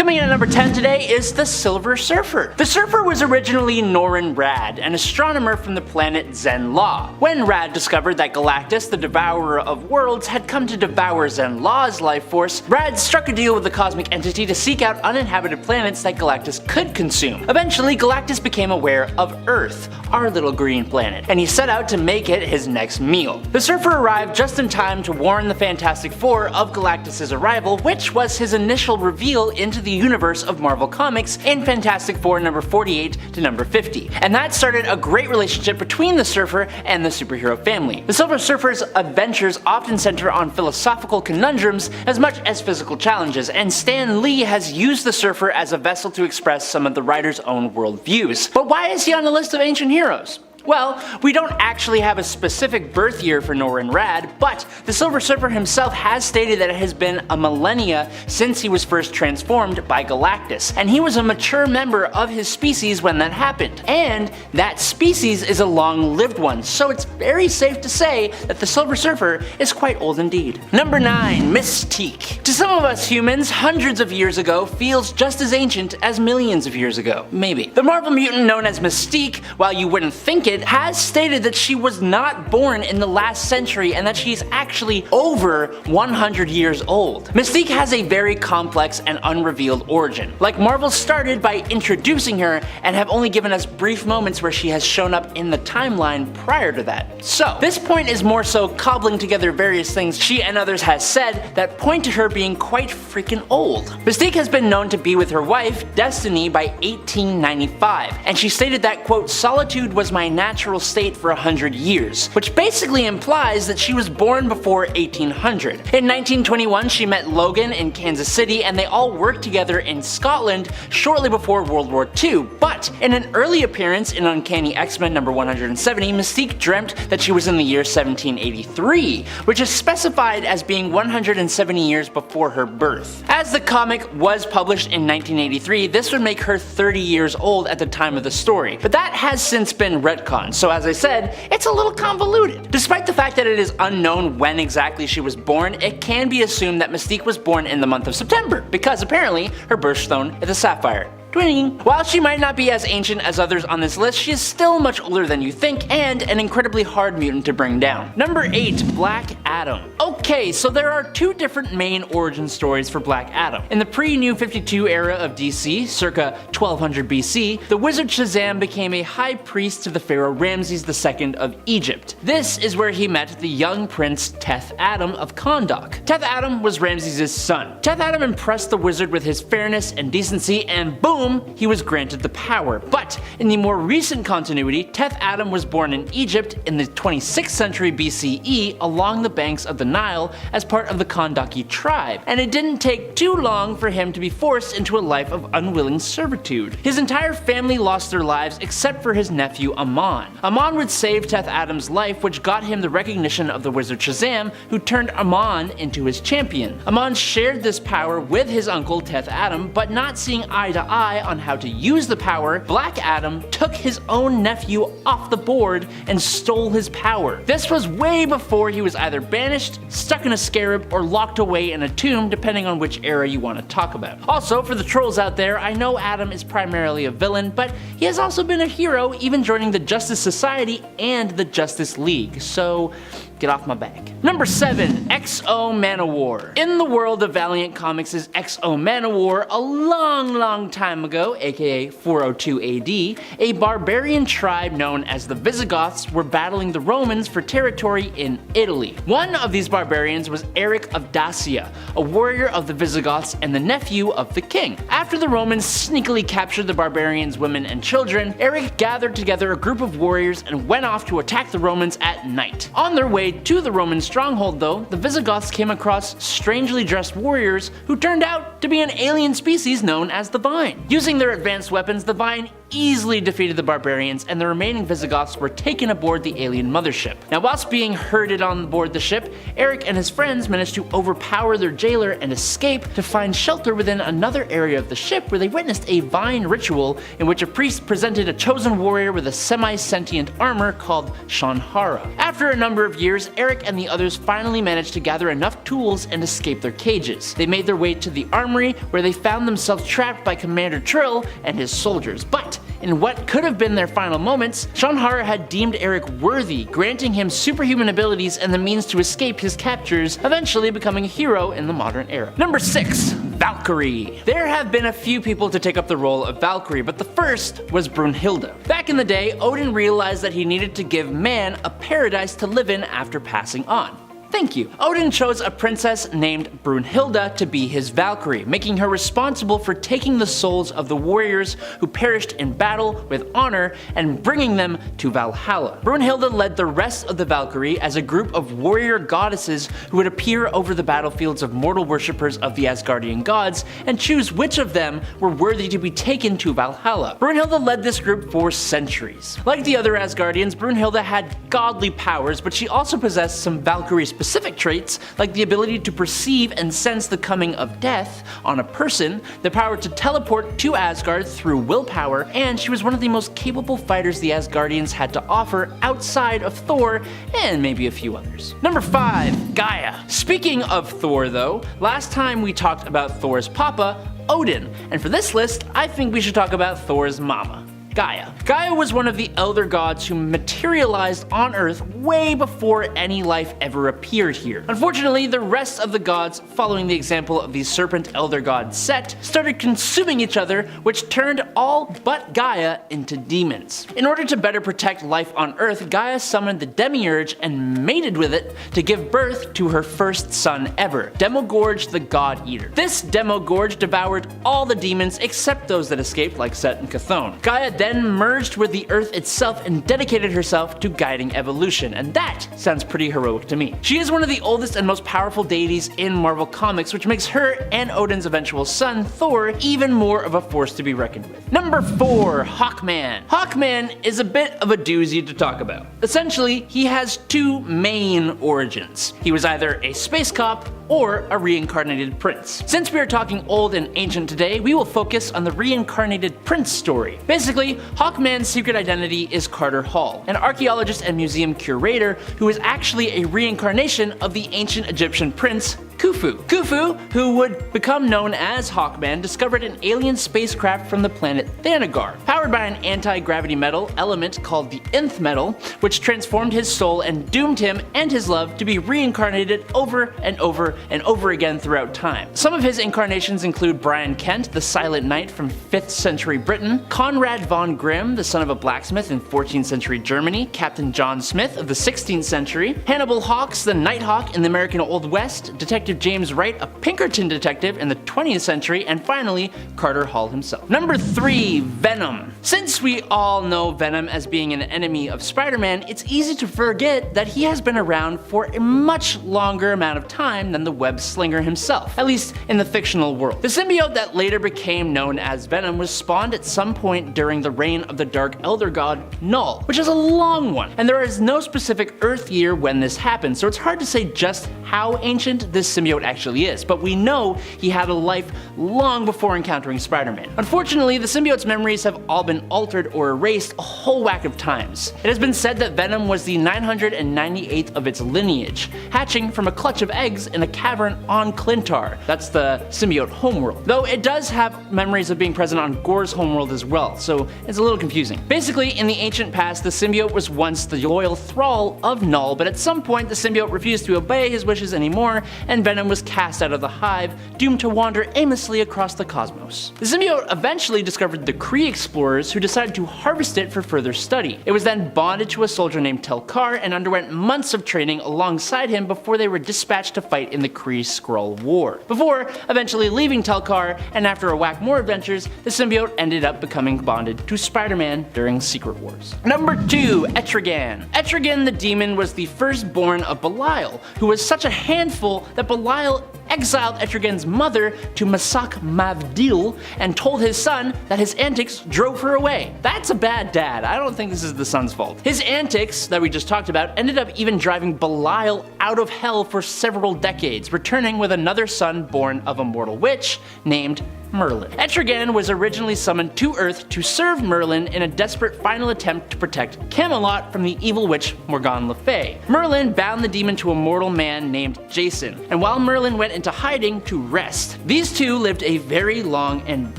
Coming in at number 10 today is the Silver Surfer. The Surfer was originally Norrin Radd, an astronomer from the planet Zen-La. When Radd discovered that Galactus, the Devourer of Worlds, had come to devour Zen-La's life force, Radd struck a deal with the cosmic entity to seek out uninhabited planets that Galactus could consume. Eventually, Galactus became aware of Earth, our little green planet, and he set out to make it his next meal. The Surfer arrived just in time to warn the Fantastic Four of Galactus' arrival, which was his initial reveal into the universe of Marvel Comics in Fantastic Four number 48 to number 50. And that started a great relationship between the Surfer and the superhero family. The Silver Surfer's adventures often center on philosophical conundrums as much as physical challenges, and Stan Lee has used the Surfer as a vessel to express some of the writer's own worldviews. But why is he on the list of ancient heroes? Well, we don't actually have a specific birth year for Norrin Radd, but the Silver Surfer himself has stated that it has been a millennia since he was first transformed by Galactus, and he was a mature member of his species when that happened. And that species is a long-lived one, so it's very safe to say that the Silver Surfer is quite old indeed. Number 9. Mystique. To some of us humans, hundreds of years ago feels just as ancient as millions of years ago. Maybe. The Marvel mutant known as Mystique, while you wouldn't think it, has stated that she was not born in the last century and that she's actually over 100 years old. Mystique has a very complex and unrevealed origin. Like, Marvel started by introducing her and have only given us brief moments where she has shown up in the timeline prior to that. So, this point is more so cobbling together various things she and others has said that point to her being quite freaking old. Mystique has been known to be with her wife, Destiny, by 1895, and she stated that, quote, "Solitude was my natural state for 100 years, which basically implies that she was born before 1800. In 1921, she met Logan in Kansas City and they all worked together in Scotland shortly before World War II, but in an early appearance in Uncanny X-Men number 170, Mystique dreamt that she was in the year 1783, which is specified as being 170 years before her birth. As the comic was published in 1983, this would make her 30 years old at the time of the story, but that has since been retconned. So as I said, it's a little convoluted. Despite the fact that it is unknown when exactly she was born, it can be assumed that Mystique was born in the month of September, because apparently her birthstone is a sapphire. Twinning. While she might not be as ancient as others on this list, she is still much older than you think and an incredibly hard mutant to bring down. Number 8. Black Adam. Okay, so there are two different main origin stories for Black Adam. In the pre-New 52 era of DC, circa 1200 BC, the wizard Shazam became a high priest to the pharaoh Ramses II of Egypt. This is where he met the young prince Teth Adam of Kahndaq. Teth Adam was Ramses' son. Teth Adam impressed the wizard with his fairness and decency, and boom, he was granted the power. But in the more recent continuity, Teth Adam was born in Egypt in the 26th century BCE along the banks of the Nile as part of the Kahndaqi tribe, and it didn't take too long for him to be forced into a life of unwilling servitude. His entire family lost their lives except for his nephew Amon. Amon would save Teth Adam's life, which got him the recognition of the wizard Shazam, who turned Amon into his champion. Amon shared this power with his uncle Teth Adam, but not seeing eye to eye on how to use the power, Black Adam took his own nephew off the board and stole his power. This was way before he was either banished, stuck in a scarab, or locked away in a tomb, depending on which era you want to talk about. Also, for the trolls out there, I know Adam is primarily a villain, but he has also been a hero, even joining the Justice Society and the Justice League, so get off my back. Number 7. X-O Manowar. In the world of Valiant Comics' X-O Manowar, a long time ago, aka 402 AD, a barbarian tribe known as the Visigoths were battling the Romans for territory in Italy. One of these barbarians was Eric of Dacia, a warrior of the Visigoths and the nephew of the king. After the Romans sneakily captured the barbarians' women and children, Eric gathered together a group of warriors and went off to attack the Romans at night. On their way to the Roman stronghold though, the Visigoths came across strangely dressed warriors who turned out to be an alien species known as the Vine. Using their advanced weapons, the Vine easily defeated the barbarians, and the remaining Visigoths were taken aboard the alien mothership. Now, whilst being herded on board the ship, Eric and his friends managed to overpower their jailer and escape to find shelter within another area of the ship, where they witnessed a vine ritual in which a priest presented a chosen warrior with a semi-sentient armor called Shanhara. After a number of years, Eric and the others finally managed to gather enough tools and escape their cages. They made their way to the armory, where they found themselves trapped by Commander Trill and his soldiers. But in what could have been their final moments, Shanhara had deemed Eric worthy, granting him superhuman abilities and the means to escape his captors, eventually becoming a hero in the modern era. Number 6. Valkyrie. There have been a few people to take up the role of Valkyrie, but the first was Brunhilde. Back in the day, Odin realized that he needed to give man a paradise to live in after passing on. Thank you. Odin chose a princess named Brunhilde to be his Valkyrie, making her responsible for taking the souls of the warriors who perished in battle with honor and bringing them to Valhalla. Brunhilde led the rest of the Valkyrie as a group of warrior goddesses who would appear over the battlefields of mortal worshippers of the Asgardian gods and choose which of them were worthy to be taken to Valhalla. Brunhilde led this group for centuries. Like the other Asgardians, Brunhilde had godly powers, but she also possessed some Valkyrie-specific traits, like the ability to perceive and sense the coming of death on a person, the power to teleport to Asgard through willpower, and she was one of the most capable fighters the Asgardians had to offer outside of Thor and maybe a few others. Number 5. Gaia. Speaking of Thor though, last time we talked about Thor's papa, Odin, and for this list, I think we should talk about Thor's mama, Gaia. Gaia was one of the elder gods who materialized on Earth way before any life ever appeared here. Unfortunately, the rest of the gods, following the example of the serpent elder god Set, started consuming each other, which turned all but Gaia into demons. In order to better protect life on Earth, Gaia summoned the Demiurge and mated with it to give birth to her first son ever, Demogorge the God Eater. This Demogorge devoured all the demons except those that escaped, like Set and Chthon. Gaia then merged with the Earth itself and dedicated herself to guiding evolution, and that sounds pretty heroic to me. She is one of the oldest and most powerful deities in Marvel Comics, which makes her and Odin's eventual son, Thor, even more of a force to be reckoned with. Number 4. Hawkman. Hawkman is a bit of a doozy to talk about. Essentially, he has two main origins. He was either a space cop or a reincarnated prince. Since we are talking old and ancient today, we will focus on the reincarnated prince story. Basically, Hawkman's secret identity is Carter Hall, an archaeologist and museum curator who is actually a reincarnation of the ancient Egyptian prince Khufu. Khufu, who would become known as Hawkman, discovered an alien spacecraft from the planet Thanagar, powered by an anti-gravity metal element called the Nth metal, which transformed his soul and doomed him and his love to be reincarnated over and over and over again throughout time. Some of his incarnations include Brian Kent, the Silent Knight from 5th century Britain, Conrad von Grimm, the son of a blacksmith in 14th century Germany, Captain John Smith of the 16th century, Hannibal Hawks, the Nighthawk in the American Old West, Detective James Wright, a Pinkerton detective in the 20th century, and finally, Carter Hall himself. Number 3. Venom. Since we all know Venom as being an enemy of Spider-Man, it's easy to forget that he has been around for a much longer amount of time than the web slinger himself, at least in the fictional world. The symbiote that later became known as Venom was spawned at some point during the reign of the Dark Elder God Null, which is a long one, and there is no specific Earth year when this happened, so it's hard to say just how ancient this symbiote actually is, but we know he had a life long before encountering Spider-Man. Unfortunately, the symbiote's memories have all been altered or erased a whole whack of times. It has been said that Venom was the 998th of its lineage, hatching from a clutch of eggs in a cavern on Clintar. That's the symbiote homeworld. Though it does have memories of being present on Gore's homeworld as well, so it's a little confusing. Basically, in the ancient past, the symbiote was once the loyal thrall of Null, but at some point the symbiote refused to obey his wishes anymore, and Venom was cast out of the hive, doomed to wander aimlessly across the cosmos. The symbiote eventually discovered the Kree explorers, who decided to harvest it for further study. It was then bonded to a soldier named Tel-Kar and underwent months of training alongside him before they were dispatched to fight in the Kree-Skrull War. Before eventually leaving Tel-Kar, and after a whack more adventures, the symbiote ended up becoming bonded to Spider-Man during Secret Wars. Number 2. Etrigan. Etrigan the demon was the firstborn of Belial, who was such a handful that Belial exiled Etrigan's mother to Masak Mavdil and told his son that his antics drove her away. That's a bad dad. I don't think this is the son's fault. His antics, that we just talked about, ended up even driving Belial out of hell for several decades, returning with another son born of a mortal witch named Merlin. Etrigan was originally summoned to Earth to serve Merlin in a desperate final attempt to protect Camelot from the evil witch Morgane Le Fay. Merlin bound the demon to a mortal man named Jason, and while Merlin went into hiding to rest, these two lived a very long and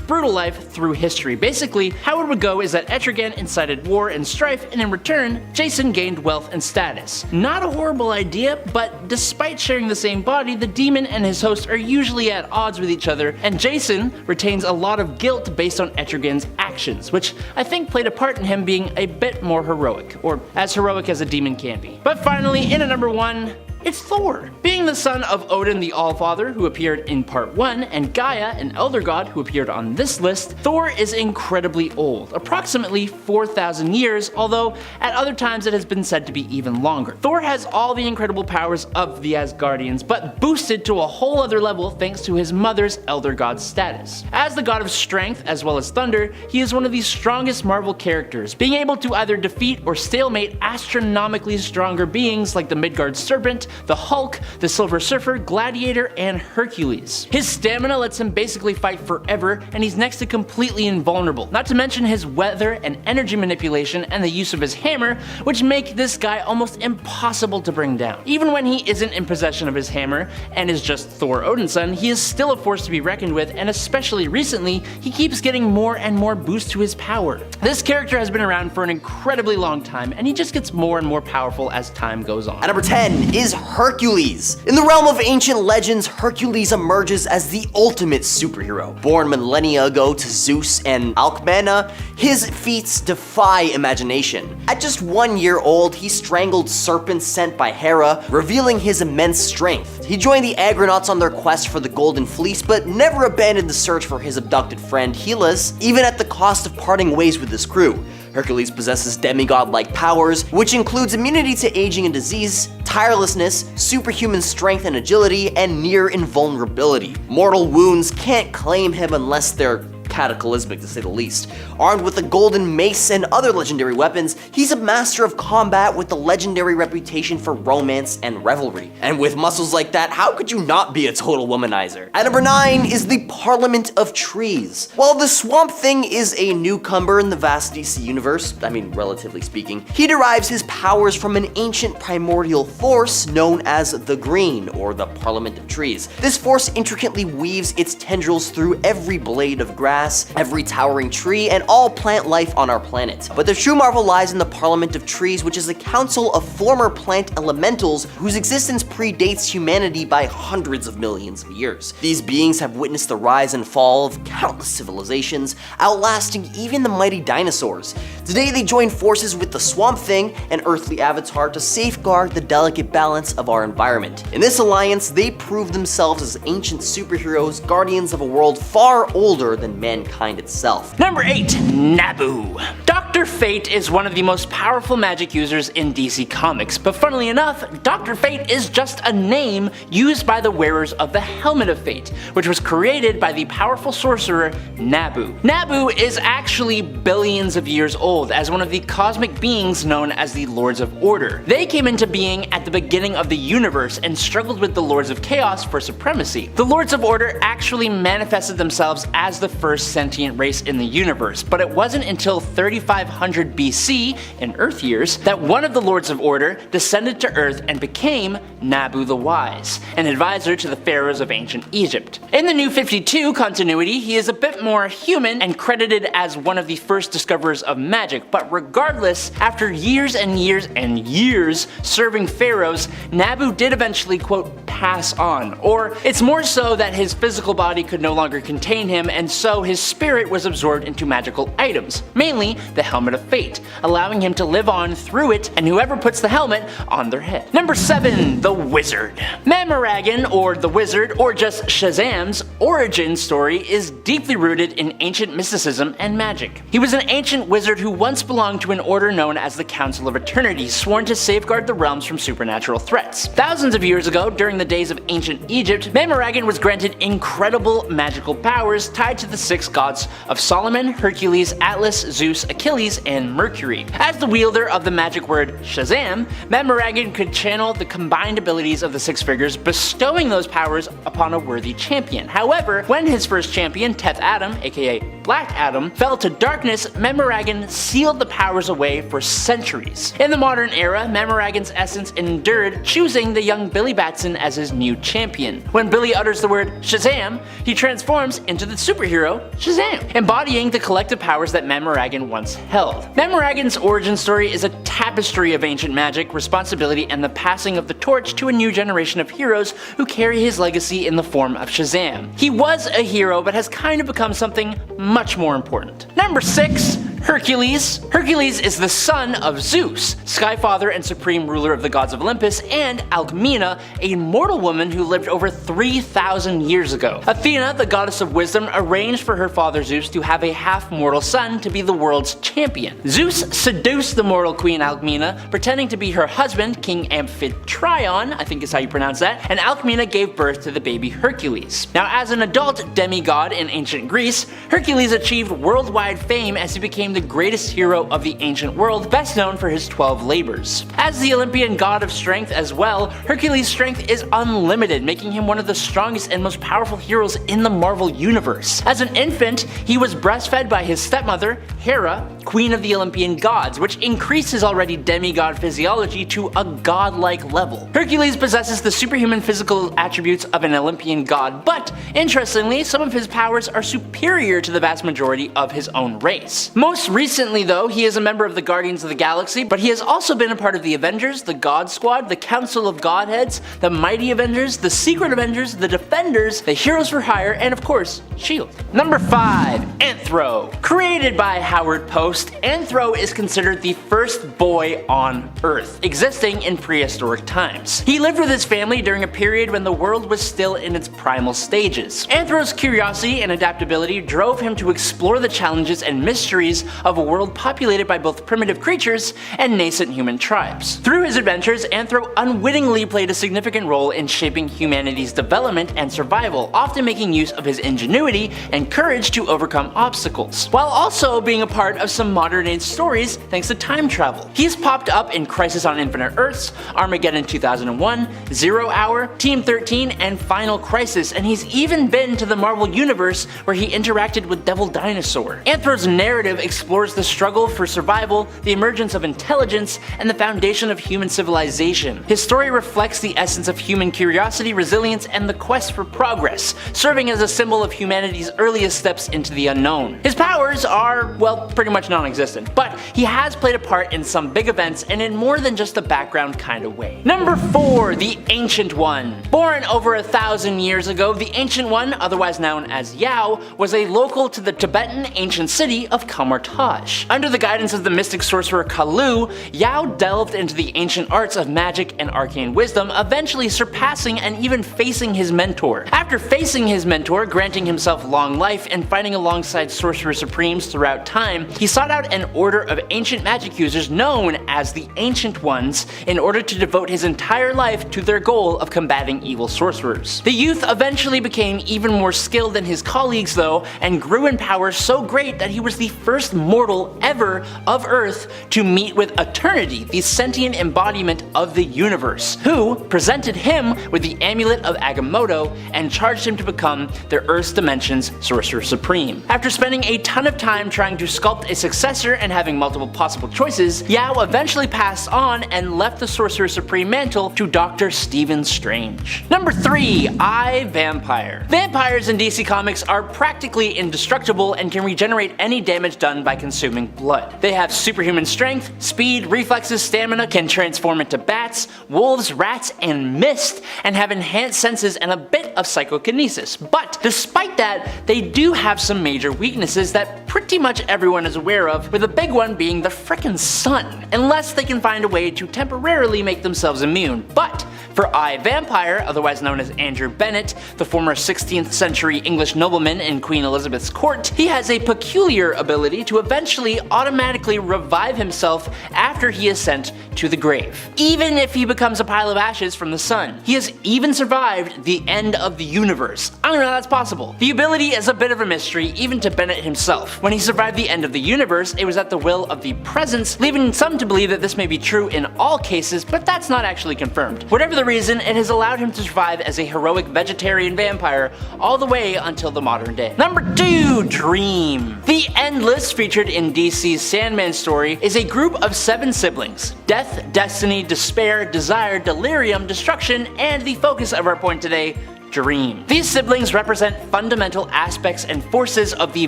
brutal life through history. Basically, how it would go is that Etrigan incited war and strife, and in return, Jason gained wealth and status. Not a horrible idea, but despite sharing the same body, the demon and his host are usually at odds with each other, and Jason retains a lot of guilt based on Etrigan's actions, which I think played a part in him being a bit more heroic, or as heroic as a demon can be. But finally, in at number 1, it's Thor. Being the son of Odin the Allfather, who appeared in part 1, and Gaia, an elder god who appeared on this list, Thor is incredibly old, approximately 4,000 years, although at other times it has been said to be even longer. Thor has all the incredible powers of the Asgardians, but boosted to a whole other level thanks to his mother's elder god status. As the god of strength as well as thunder, he is one of the strongest Marvel characters, being able to either defeat or stalemate astronomically stronger beings like the Midgard Serpent, the Hulk, the Silver Surfer, Gladiator, and Hercules. His stamina lets him basically fight forever, and he's next to completely invulnerable, not to mention his weather and energy manipulation and the use of his hammer, which make this guy almost impossible to bring down. Even when he isn't in possession of his hammer and is just Thor Odinson, he is still a force to be reckoned with, and especially recently, he keeps getting more and more boost to his power. This character has been around for an incredibly long time, and he just gets more and more powerful as time goes on. At number 10 is Hercules. In the realm of ancient legends, Hercules emerges as the ultimate superhero. Born millennia ago to Zeus and Alcmena, his feats defy imagination. At just 1 year old, he strangled serpents sent by Hera, revealing his immense strength. He joined the Agronauts on their quest for the Golden Fleece, but never abandoned the search for his abducted friend Hellas, even at the cost of parting ways with his crew. Hercules possesses demigod-like powers, which includes immunity to aging and disease, tirelessness, superhuman strength and agility, and near invulnerability. Mortal wounds can't claim him unless they're cataclysmic, to say the least. Armed with a golden mace and other legendary weapons, he's a master of combat with the legendary reputation for romance and revelry. And with muscles like that, how could you not be a total womanizer? At number 9 is the Parliament of Trees. While the Swamp Thing is a newcomer in the vast DC universe, relatively speaking, he derives his powers from an ancient primordial force known as the Green, or the Parliament of Trees. This force intricately weaves its tendrils through every blade of grass, every towering tree, and all plant life on our planet. But the true marvel lies in the Parliament of Trees, which is a council of former plant elementals whose existence predates humanity by hundreds of millions of years. These beings have witnessed the rise and fall of countless civilizations, outlasting even the mighty dinosaurs. Today they join forces with the Swamp Thing, an earthly avatar, to safeguard the delicate balance of our environment. In this alliance, they prove themselves as ancient superheroes, guardians of a world far older than mankind itself. Number 8, Nabu. Dr. Fate is one of the most powerful magic users in DC Comics, but funnily enough, Dr. Fate is just a name used by the wearers of the Helmet of Fate, which was created by the powerful sorcerer Nabu. Nabu is actually billions of years old as one of the cosmic beings known as the Lords of Order. They came into being at the beginning of the universe and struggled with the Lords of Chaos for supremacy. The Lords of Order actually manifested themselves as the first sentient race in the universe, but it wasn't until 3500 BC, in Earth years, that one of the Lords of Order descended to Earth and became Nabu the Wise, an advisor to the pharaohs of ancient Egypt. In the New 52 continuity, he is a bit more human and credited as one of the first discoverers of magic, but regardless, after years and years and years serving pharaohs, Nabu did eventually, quote, pass on, or it's more so that his physical body could no longer contain him, and so his his spirit was absorbed into magical items, mainly the Helmet of Fate, allowing him to live on through it and whoever puts the helmet on their head. Number 7. The Wizard. Mamaragan, or the Wizard, or just Shazam's origin story is deeply rooted in ancient mysticism and magic. He was an ancient wizard who once belonged to an order known as the Council of Eternity, sworn to safeguard the realms from supernatural threats. Thousands of years ago, during the days of ancient Egypt, Mamaragan was granted incredible magical powers tied to the 6 gods of Solomon, Hercules, Atlas, Zeus, Achilles, and Mercury. As the wielder of the magic word Shazam, Mamaragan could channel the combined abilities of the 6 figures, bestowing those powers upon a worthy champion. However, when his first champion, Teth Adam, aka Black Adam, fell to darkness, Mamaragan sealed the powers away for centuries. In the modern era, Mamaragan's essence endured, choosing the young Billy Batson as his new champion. When Billy utters the word Shazam, he transforms into the superhero Shazam, embodying the collective powers that Mamaragan once held. Mamaragan's origin story is a tapestry of ancient magic, responsibility, and the passing of the torch to a new generation of heroes who carry his legacy in the form of Shazam. He was a hero, but has kind of become something much more important. Number 6. Hercules. Hercules is the son of Zeus, Skyfather and supreme ruler of the gods of Olympus, and Alcmena, a mortal woman who lived over 3,000 years ago. Athena, the goddess of wisdom, arranged for her father Zeus to have a half-mortal son to be the world's champion. Zeus seduced the mortal queen Alcmena, pretending to be her husband, King Amphitryon, I think is how you pronounce that, and Alcmena gave birth to the baby Hercules. Now, as an adult demigod in ancient Greece, Hercules achieved worldwide fame as he became the greatest hero of the ancient world, best known for his 12 labors. As the Olympian god of strength as well, Hercules' strength is unlimited, making him one of the strongest and most powerful heroes in the Marvel Universe. As an infant, he was breastfed by his stepmother, Hera, queen of the Olympian gods, which increased his already demigod physiology to a godlike level. Hercules possesses the superhuman physical attributes of an Olympian god, but interestingly, some of his powers are superior to the vast majority of his own race. Most recently though, he is a member of the Guardians of the Galaxy, but he has also been a part of the Avengers, the God Squad, the Council of Godheads, the Mighty Avengers, the Secret Avengers, the Defenders, the Heroes for Hire, and of course, S.H.I.E.L.D. Number 5. Anthro. Created by Howard Post, Anthro is considered the first boy on Earth, existing in prehistoric times. He lived with his family during a period when the world was still in its primal stages. Anthro's curiosity and adaptability drove him to explore the challenges and mysteries of a world populated by both primitive creatures and nascent human tribes. Through his adventures, Anthro unwittingly played a significant role in shaping humanity's development and survival, often making use of his ingenuity and courage to overcome obstacles, while also being a part of some modern-age stories thanks to time travel. He's popped up in Crisis on Infinite Earths, Armageddon 2001, Zero Hour, Team 13, and Final Crisis, and he's even been to the Marvel Universe where he interacted with Devil Dinosaur. Anthro's narrative explores the struggle for survival, the emergence of intelligence, and the foundation of human civilization. His story reflects the essence of human curiosity, resilience, and the quest for progress, serving as a symbol of humanity's earliest steps into the unknown. His powers are, well, pretty much non-existent, but he has played a part in some big events and in more than just a background kind of way. Number 4. The Ancient One. Born over 1,000 years ago, the Ancient One, otherwise known as Yao, was a local to the Tibetan ancient city of Kamar-Taj. Under the guidance of the mystic sorcerer Kalu, Yao delved into the ancient arts of magic and arcane wisdom, eventually surpassing and even facing his mentor. After facing his mentor, granting himself long life, and fighting alongside sorcerer supremes throughout time, he sought out an order of ancient magic users known as the Ancient Ones in order to devote his entire life to their goal of combating evil sorcerers. The youth eventually became even more skilled than his colleagues though, and grew in power so great that he was the first mortal ever of Earth to meet with Eternity, the sentient embodiment of the universe, who presented him with the Amulet of Agamotto and charged him to become their Earth's Dimension's Sorcerer Supreme. After spending a ton ton of time trying to sculpt a successor and having multiple possible choices, Yao eventually passed on and left the Sorcerer Supreme mantle to Dr. Stephen Strange. Number 3. Eye Vampire. Vampires in DC Comics are practically indestructible and can regenerate any damage done by consuming blood. They have superhuman strength, speed, reflexes, stamina, can transform into bats, wolves, rats, and mist, and have enhanced senses and a bit of psychokinesis. But despite that, they do have some major weaknesses that pretty much everyone is aware of, with the big one being the frickin' sun, unless they can find a way to temporarily make themselves immune. But for Eye Vampire, otherwise known as Andrew Bennett, the former 16th century English nobleman in Queen Elizabeth's court, he has a peculiar ability to eventually automatically revive himself after he is sent to the grave, even if he becomes a pile of ashes from the sun. He has even survived the end of the universe. I don't know how that's possible. The ability is a bit of a mystery even to Bennett himself. When he survived the end of the universe, it was at the will of the Presence, leaving some to believe that this may be true in all cases, but that's not actually confirmed. Whatever the reason, it has allowed him to survive as a heroic vegetarian vampire all the way until the modern day. Number 2. Dream. The Endless, featured in DC's Sandman story, is a group of 7 siblings: death, destiny, despair, desire, delirium, destruction, and the focus of our point today, Dream. These siblings represent fundamental aspects and forces of the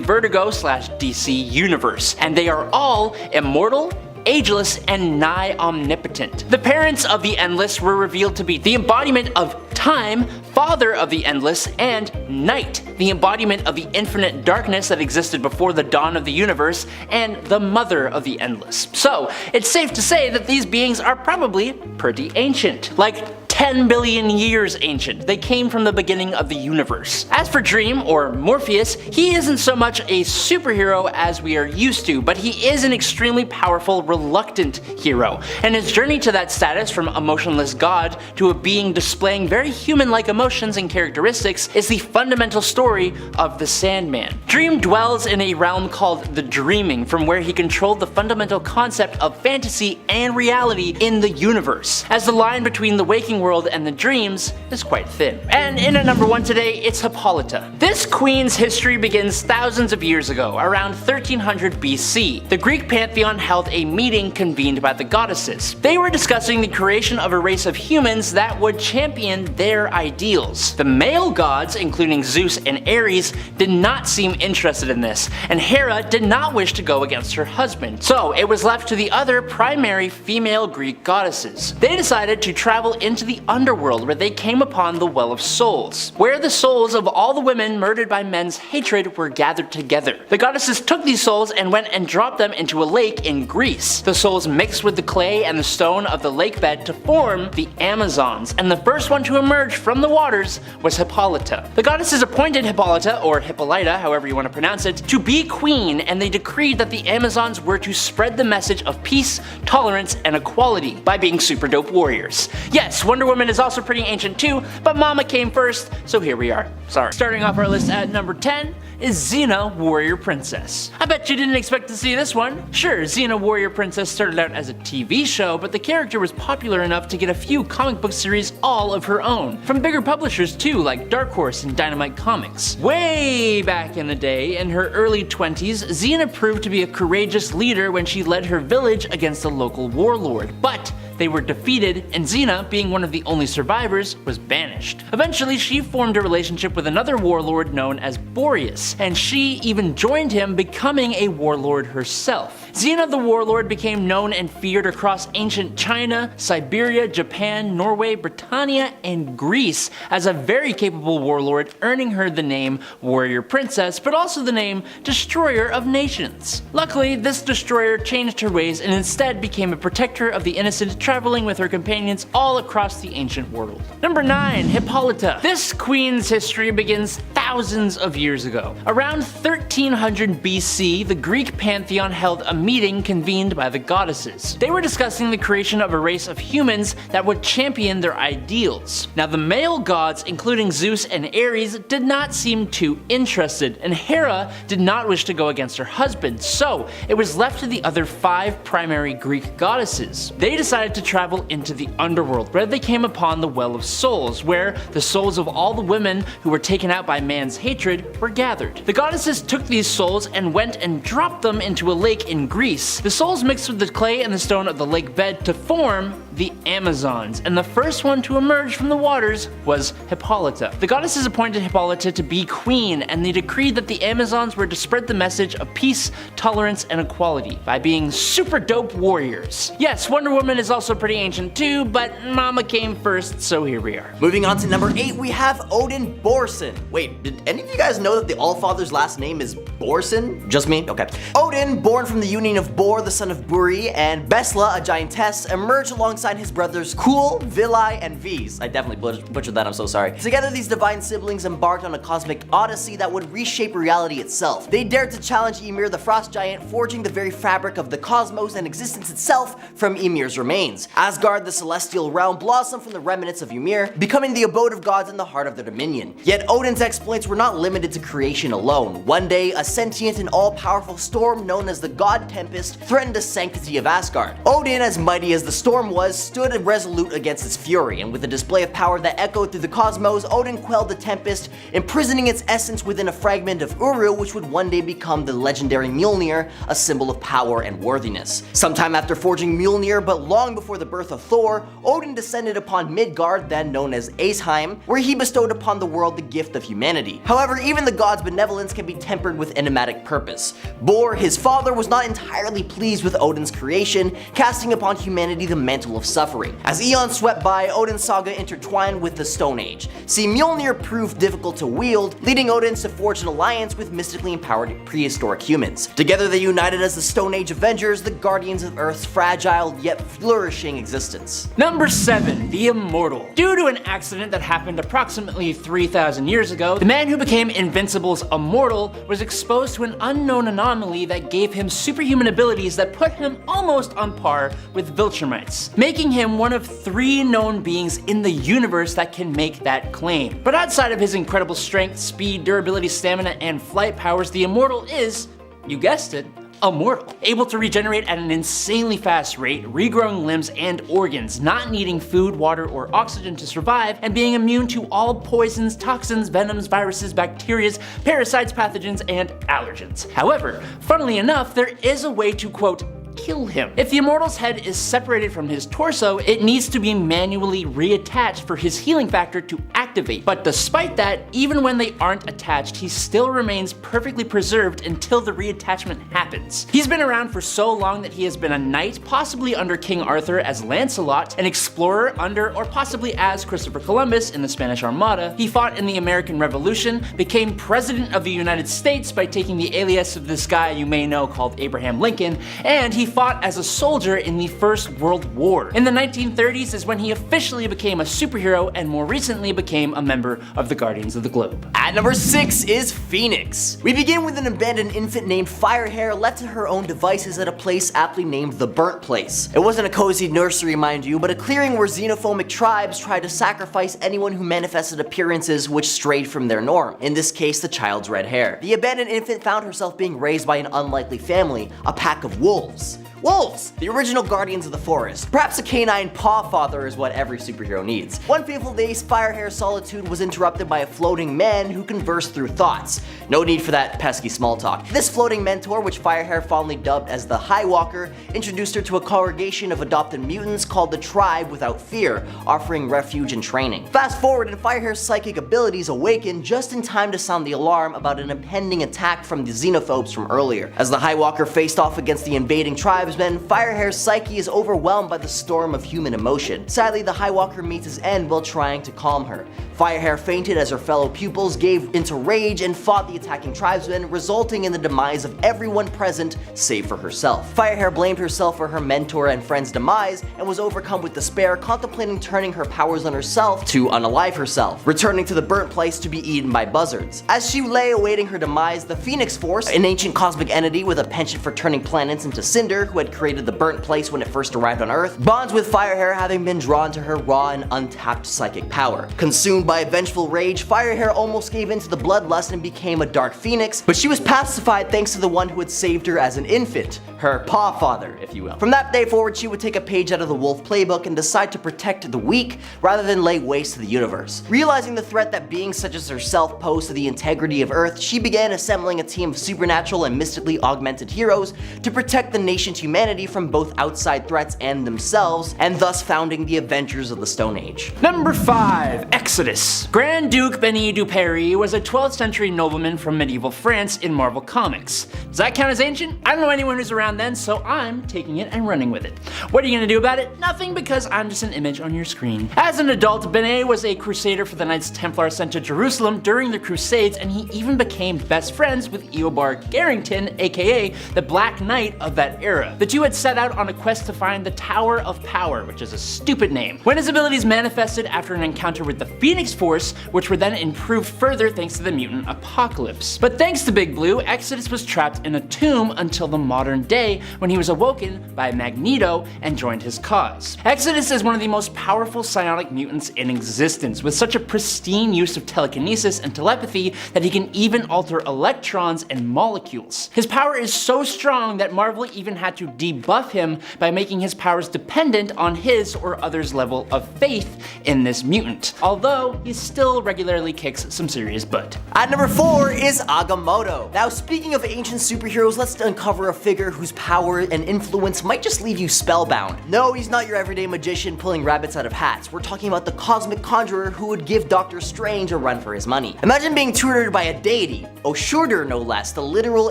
Vertigo/DC universe, and they are all immortal, ageless, and nigh omnipotent. The parents of the Endless were revealed to be the embodiment of Time, father of the Endless, and Night, the embodiment of the infinite darkness that existed before the dawn of the universe, and the mother of the Endless. So, it's safe to say that these beings are probably pretty ancient. Like 10 billion years ancient. They came from the beginning of the universe. As for Dream, or Morpheus, he isn't so much a superhero as we are used to, but he is an extremely powerful, reluctant hero, and his journey to that status from emotionless god to a being displaying very human-like emotions and characteristics is the fundamental story of the Sandman. Dream dwells in a realm called the Dreaming, from where he controlled the fundamental concept of fantasy and reality in the universe, as the line between the waking world and the dreams is quite thin. And in at number 1 today, it's Hippolyta. This queen's history begins thousands of years ago, around 1300 BC. The Greek pantheon held a meeting convened by the goddesses. They were discussing the creation of a race of humans that would champion their ideals. The male gods, including Zeus and Ares, did not seem interested in this, and Hera did not wish to go against her husband, so it was left to the other primary female Greek goddesses. They decided to travel into the underworld, where they came upon the Well of Souls, where the souls of all the women murdered by men's hatred were gathered together. The goddesses took these souls and went and dropped them into a lake in Greece. The souls mixed with the clay and the stone of the lake bed to form the Amazons, and the first one to emerge from the waters was Hippolyta. The goddesses appointed Hippolyta, or Hippolyta, however you want to pronounce it, to be queen, and they decreed that the Amazons were to spread the message of peace, tolerance, and equality by being super dope warriors. Yes, Wonder Woman is also pretty ancient too, but Mama came first, so here we are. Sorry. Starting off our list at number 10 is Xena Warrior Princess. I bet you didn't expect to see this one. Sure, Xena Warrior Princess started out as a TV show, but the character was popular enough to get a few comic book series all of her own, from bigger publishers too, like Dark Horse and Dynamite Comics. Way back in the day, in her early 20s, Xena proved to be a courageous leader when she led her village against a local warlord, but they were defeated, and Xena, being one of the only survivors, was banished. Eventually, she formed a relationship with another warlord known as Boreas, and she even joined him, becoming a warlord herself. Xena the Warlord became known and feared across ancient China, Siberia, Japan, Norway, Britannia, and Greece as a very capable warlord, earning her the name Warrior Princess, but also the name Destroyer of Nations. Luckily, this destroyer changed her ways and instead became a protector of the innocent, traveling with her companions all across the ancient world. Number 9. Hippolyta. This queen's history begins thousands of years ago. Around 1300 BC, the Greek pantheon held a meeting convened by the goddesses. They were discussing the creation of a race of humans that would champion their ideals. Now, the male gods, including Zeus and Ares, did not seem too interested, and Hera did not wish to go against her husband, so it was left to the other 5 primary Greek goddesses. They decided to travel into the underworld, where they came upon the Well of Souls, where the souls of all the women who were taken out by man's hatred were gathered. The goddesses took these souls and went and dropped them into a lake in Greece. The souls mixed with the clay and the stone of the lake bed to form the Amazons, and the first one to emerge from the waters was Hippolyta. The goddesses appointed Hippolyta to be queen, and they decreed that the Amazons were to spread the message of peace, tolerance, and equality by being super dope warriors. Yes, Wonder Woman is also pretty ancient too, but Mama came first, so here we are. Moving on to number 8, we have Odin Borson. Wait, did any of you guys know that the Allfather's last name is Borson? Just me? Okay. Odin, born from the union of Bor, the son of Buri, and Besla, a giantess, emerged alongside his brothers Kul, Vili, and Vis. I definitely butchered that, I'm so sorry. Together, these divine siblings embarked on a cosmic odyssey that would reshape reality itself. They dared to challenge Ymir, the frost giant, forging the very fabric of the cosmos and existence itself from Ymir's remains. Asgard, the celestial realm, blossomed from the remnants of Ymir, becoming the abode of gods in the heart of their dominion. Yet Odin's exploits were not limited to creation alone. One day, a sentient and all-powerful storm known as the God Tempest threatened the sanctity of Asgard. Odin, as mighty as the storm was, stood resolute against its fury, and with a display of power that echoed through the cosmos, Odin quelled the tempest, imprisoning its essence within a fragment of Uru, which would one day become the legendary Mjolnir, a symbol of power and worthiness. Sometime after forging Mjolnir, but long before the birth of Thor, Odin descended upon Midgard, then known as Aesheim, where he bestowed upon the world the gift of humanity. However, even the god's benevolence can be tempered with enigmatic purpose. Bor, his father, was not entirely pleased with Odin's creation, casting upon humanity the mantle of suffering. As eons swept by, Odin's saga intertwined with the Stone Age. See, Mjolnir proved difficult to wield, leading Odin to forge an alliance with mystically empowered prehistoric humans. Together they united as the Stone Age Avengers, the guardians of Earth's fragile yet flourishing existence. Number 7, the Immortal. Due to an accident that happened approximately 3,000 years ago, the man who became Invincible's Immortal was exposed to an unknown anomaly that gave him superhuman abilities that put him almost on par with Viltrumites, making him one of 3 known beings in the universe that can make that claim. But outside of his incredible strength, speed, durability, stamina, and flight powers, the Immortal is, you guessed it, immortal, able to regenerate at an insanely fast rate, regrowing limbs and organs, not needing food, water, or oxygen to survive, and being immune to all poisons, toxins, venoms, viruses, bacteria, parasites, pathogens, and allergens. However, funnily enough, there is a way to, quote, kill him. If the Immortal's head is separated from his torso, it needs to be manually reattached for his healing factor to activate. But despite that, even when they aren't attached, he still remains perfectly preserved until the reattachment happens. He's been around for so long that he has been a knight, possibly under King Arthur as Lancelot, an explorer under or possibly as Christopher Columbus in the Spanish Armada. He fought in the American Revolution, became president of the United States by taking the alias of this guy you may know called Abraham Lincoln, and he fought as a soldier in the First World War. In the 1930s is when he officially became a superhero and more recently became a member of the Guardians of the Globe. At number 6 is Phoenix. We begin with an abandoned infant named Firehair left to her own devices at a place aptly named the Burnt Place. It wasn't a cozy nursery, mind you, but a clearing where xenophobic tribes tried to sacrifice anyone who manifested appearances which strayed from their norm, in this case the child's red hair. The abandoned infant found herself being raised by an unlikely family, a pack of wolves. Wolves! The original guardians of the forest. Perhaps a canine paw father is what every superhero needs. One fateful day, Firehair's solitude was interrupted by a floating man who conversed through thoughts. No need for that pesky small talk. This floating mentor, which Firehair fondly dubbed as the High Walker, introduced her to a congregation of adopted mutants called the Tribe Without Fear, offering refuge and training. Fast forward, and Firehair's psychic abilities awakened just in time to sound the alarm about an impending attack from the xenophobes from earlier. As the High Walker faced off against the invading tribesmen, Firehair's psyche is overwhelmed by the storm of human emotion. Sadly, the High Walker meets his end while trying to calm her. Firehair fainted as her fellow pupils gave into rage and fought the attacking tribesmen, resulting in the demise of everyone present save for herself. Firehair blamed herself for her mentor and friend's demise and was overcome with despair, contemplating turning her powers on herself to unalive herself, returning to the Burnt Place to be eaten by buzzards. As she lay awaiting her demise, the Phoenix Force, an ancient cosmic entity with a penchant for turning planets into cinder, who had created the Burnt Place when it first arrived on Earth, bonds with Firehair, having been drawn to her raw and untapped psychic power. Consumed by a vengeful rage, Firehair almost gave in to the bloodlust and became a dark phoenix, but she was pacified thanks to the one who had saved her as an infant. her paw father, if you will. From that day forward, she would take a page out of the Wolf playbook and decide to protect the weak rather than lay waste to the universe. Realizing the threat that beings such as herself pose to the integrity of Earth, she began assembling a team of supernatural and mystically augmented heroes to protect the nation's humanity from both outside threats and themselves, and thus founding the Avengers of the Stone Age. Number 5. Exodus. Grand Duke Benny du Perry was a 12th century nobleman from medieval France in Marvel Comics. Does that count as ancient? I don't know anyone who's around then, so I'm taking it and running with it. What are you gonna do about it? Nothing, because I'm just an image on your screen. As an adult, Benny was a crusader for the Knights Templar sent to Jerusalem during the Crusades, and he even became best friends with Eobard Garrington, aka the Black Knight of that era. The two had set out on a quest to find the Tower of Power, which is a stupid name. When his abilities manifested after an encounter with the Phoenix Force, which were then improved further thanks to the mutant apocalypse. But thanks to Big Blue, Exodus was trapped in a tomb until the modern day when he was awoken by Magneto and joined his cause. Exodus is one of the most powerful psionic mutants in existence, with such a pristine use of telekinesis and telepathy that he can even alter electrons and molecules. His power is so strong that Marvel even had to debuff him by making his powers dependent on his or others' level of faith in this mutant, although he still regularly kicks some serious butt. At number 4 is Agamotto. Now, speaking of ancient superheroes, let's uncover a figure whose power and influence might just leave you spellbound. No, he's not your everyday magician pulling rabbits out of hats. We're talking about the cosmic conjurer who would give Doctor Strange a run for his money. Imagine being tutored by a deity, Oshurdur no less, the literal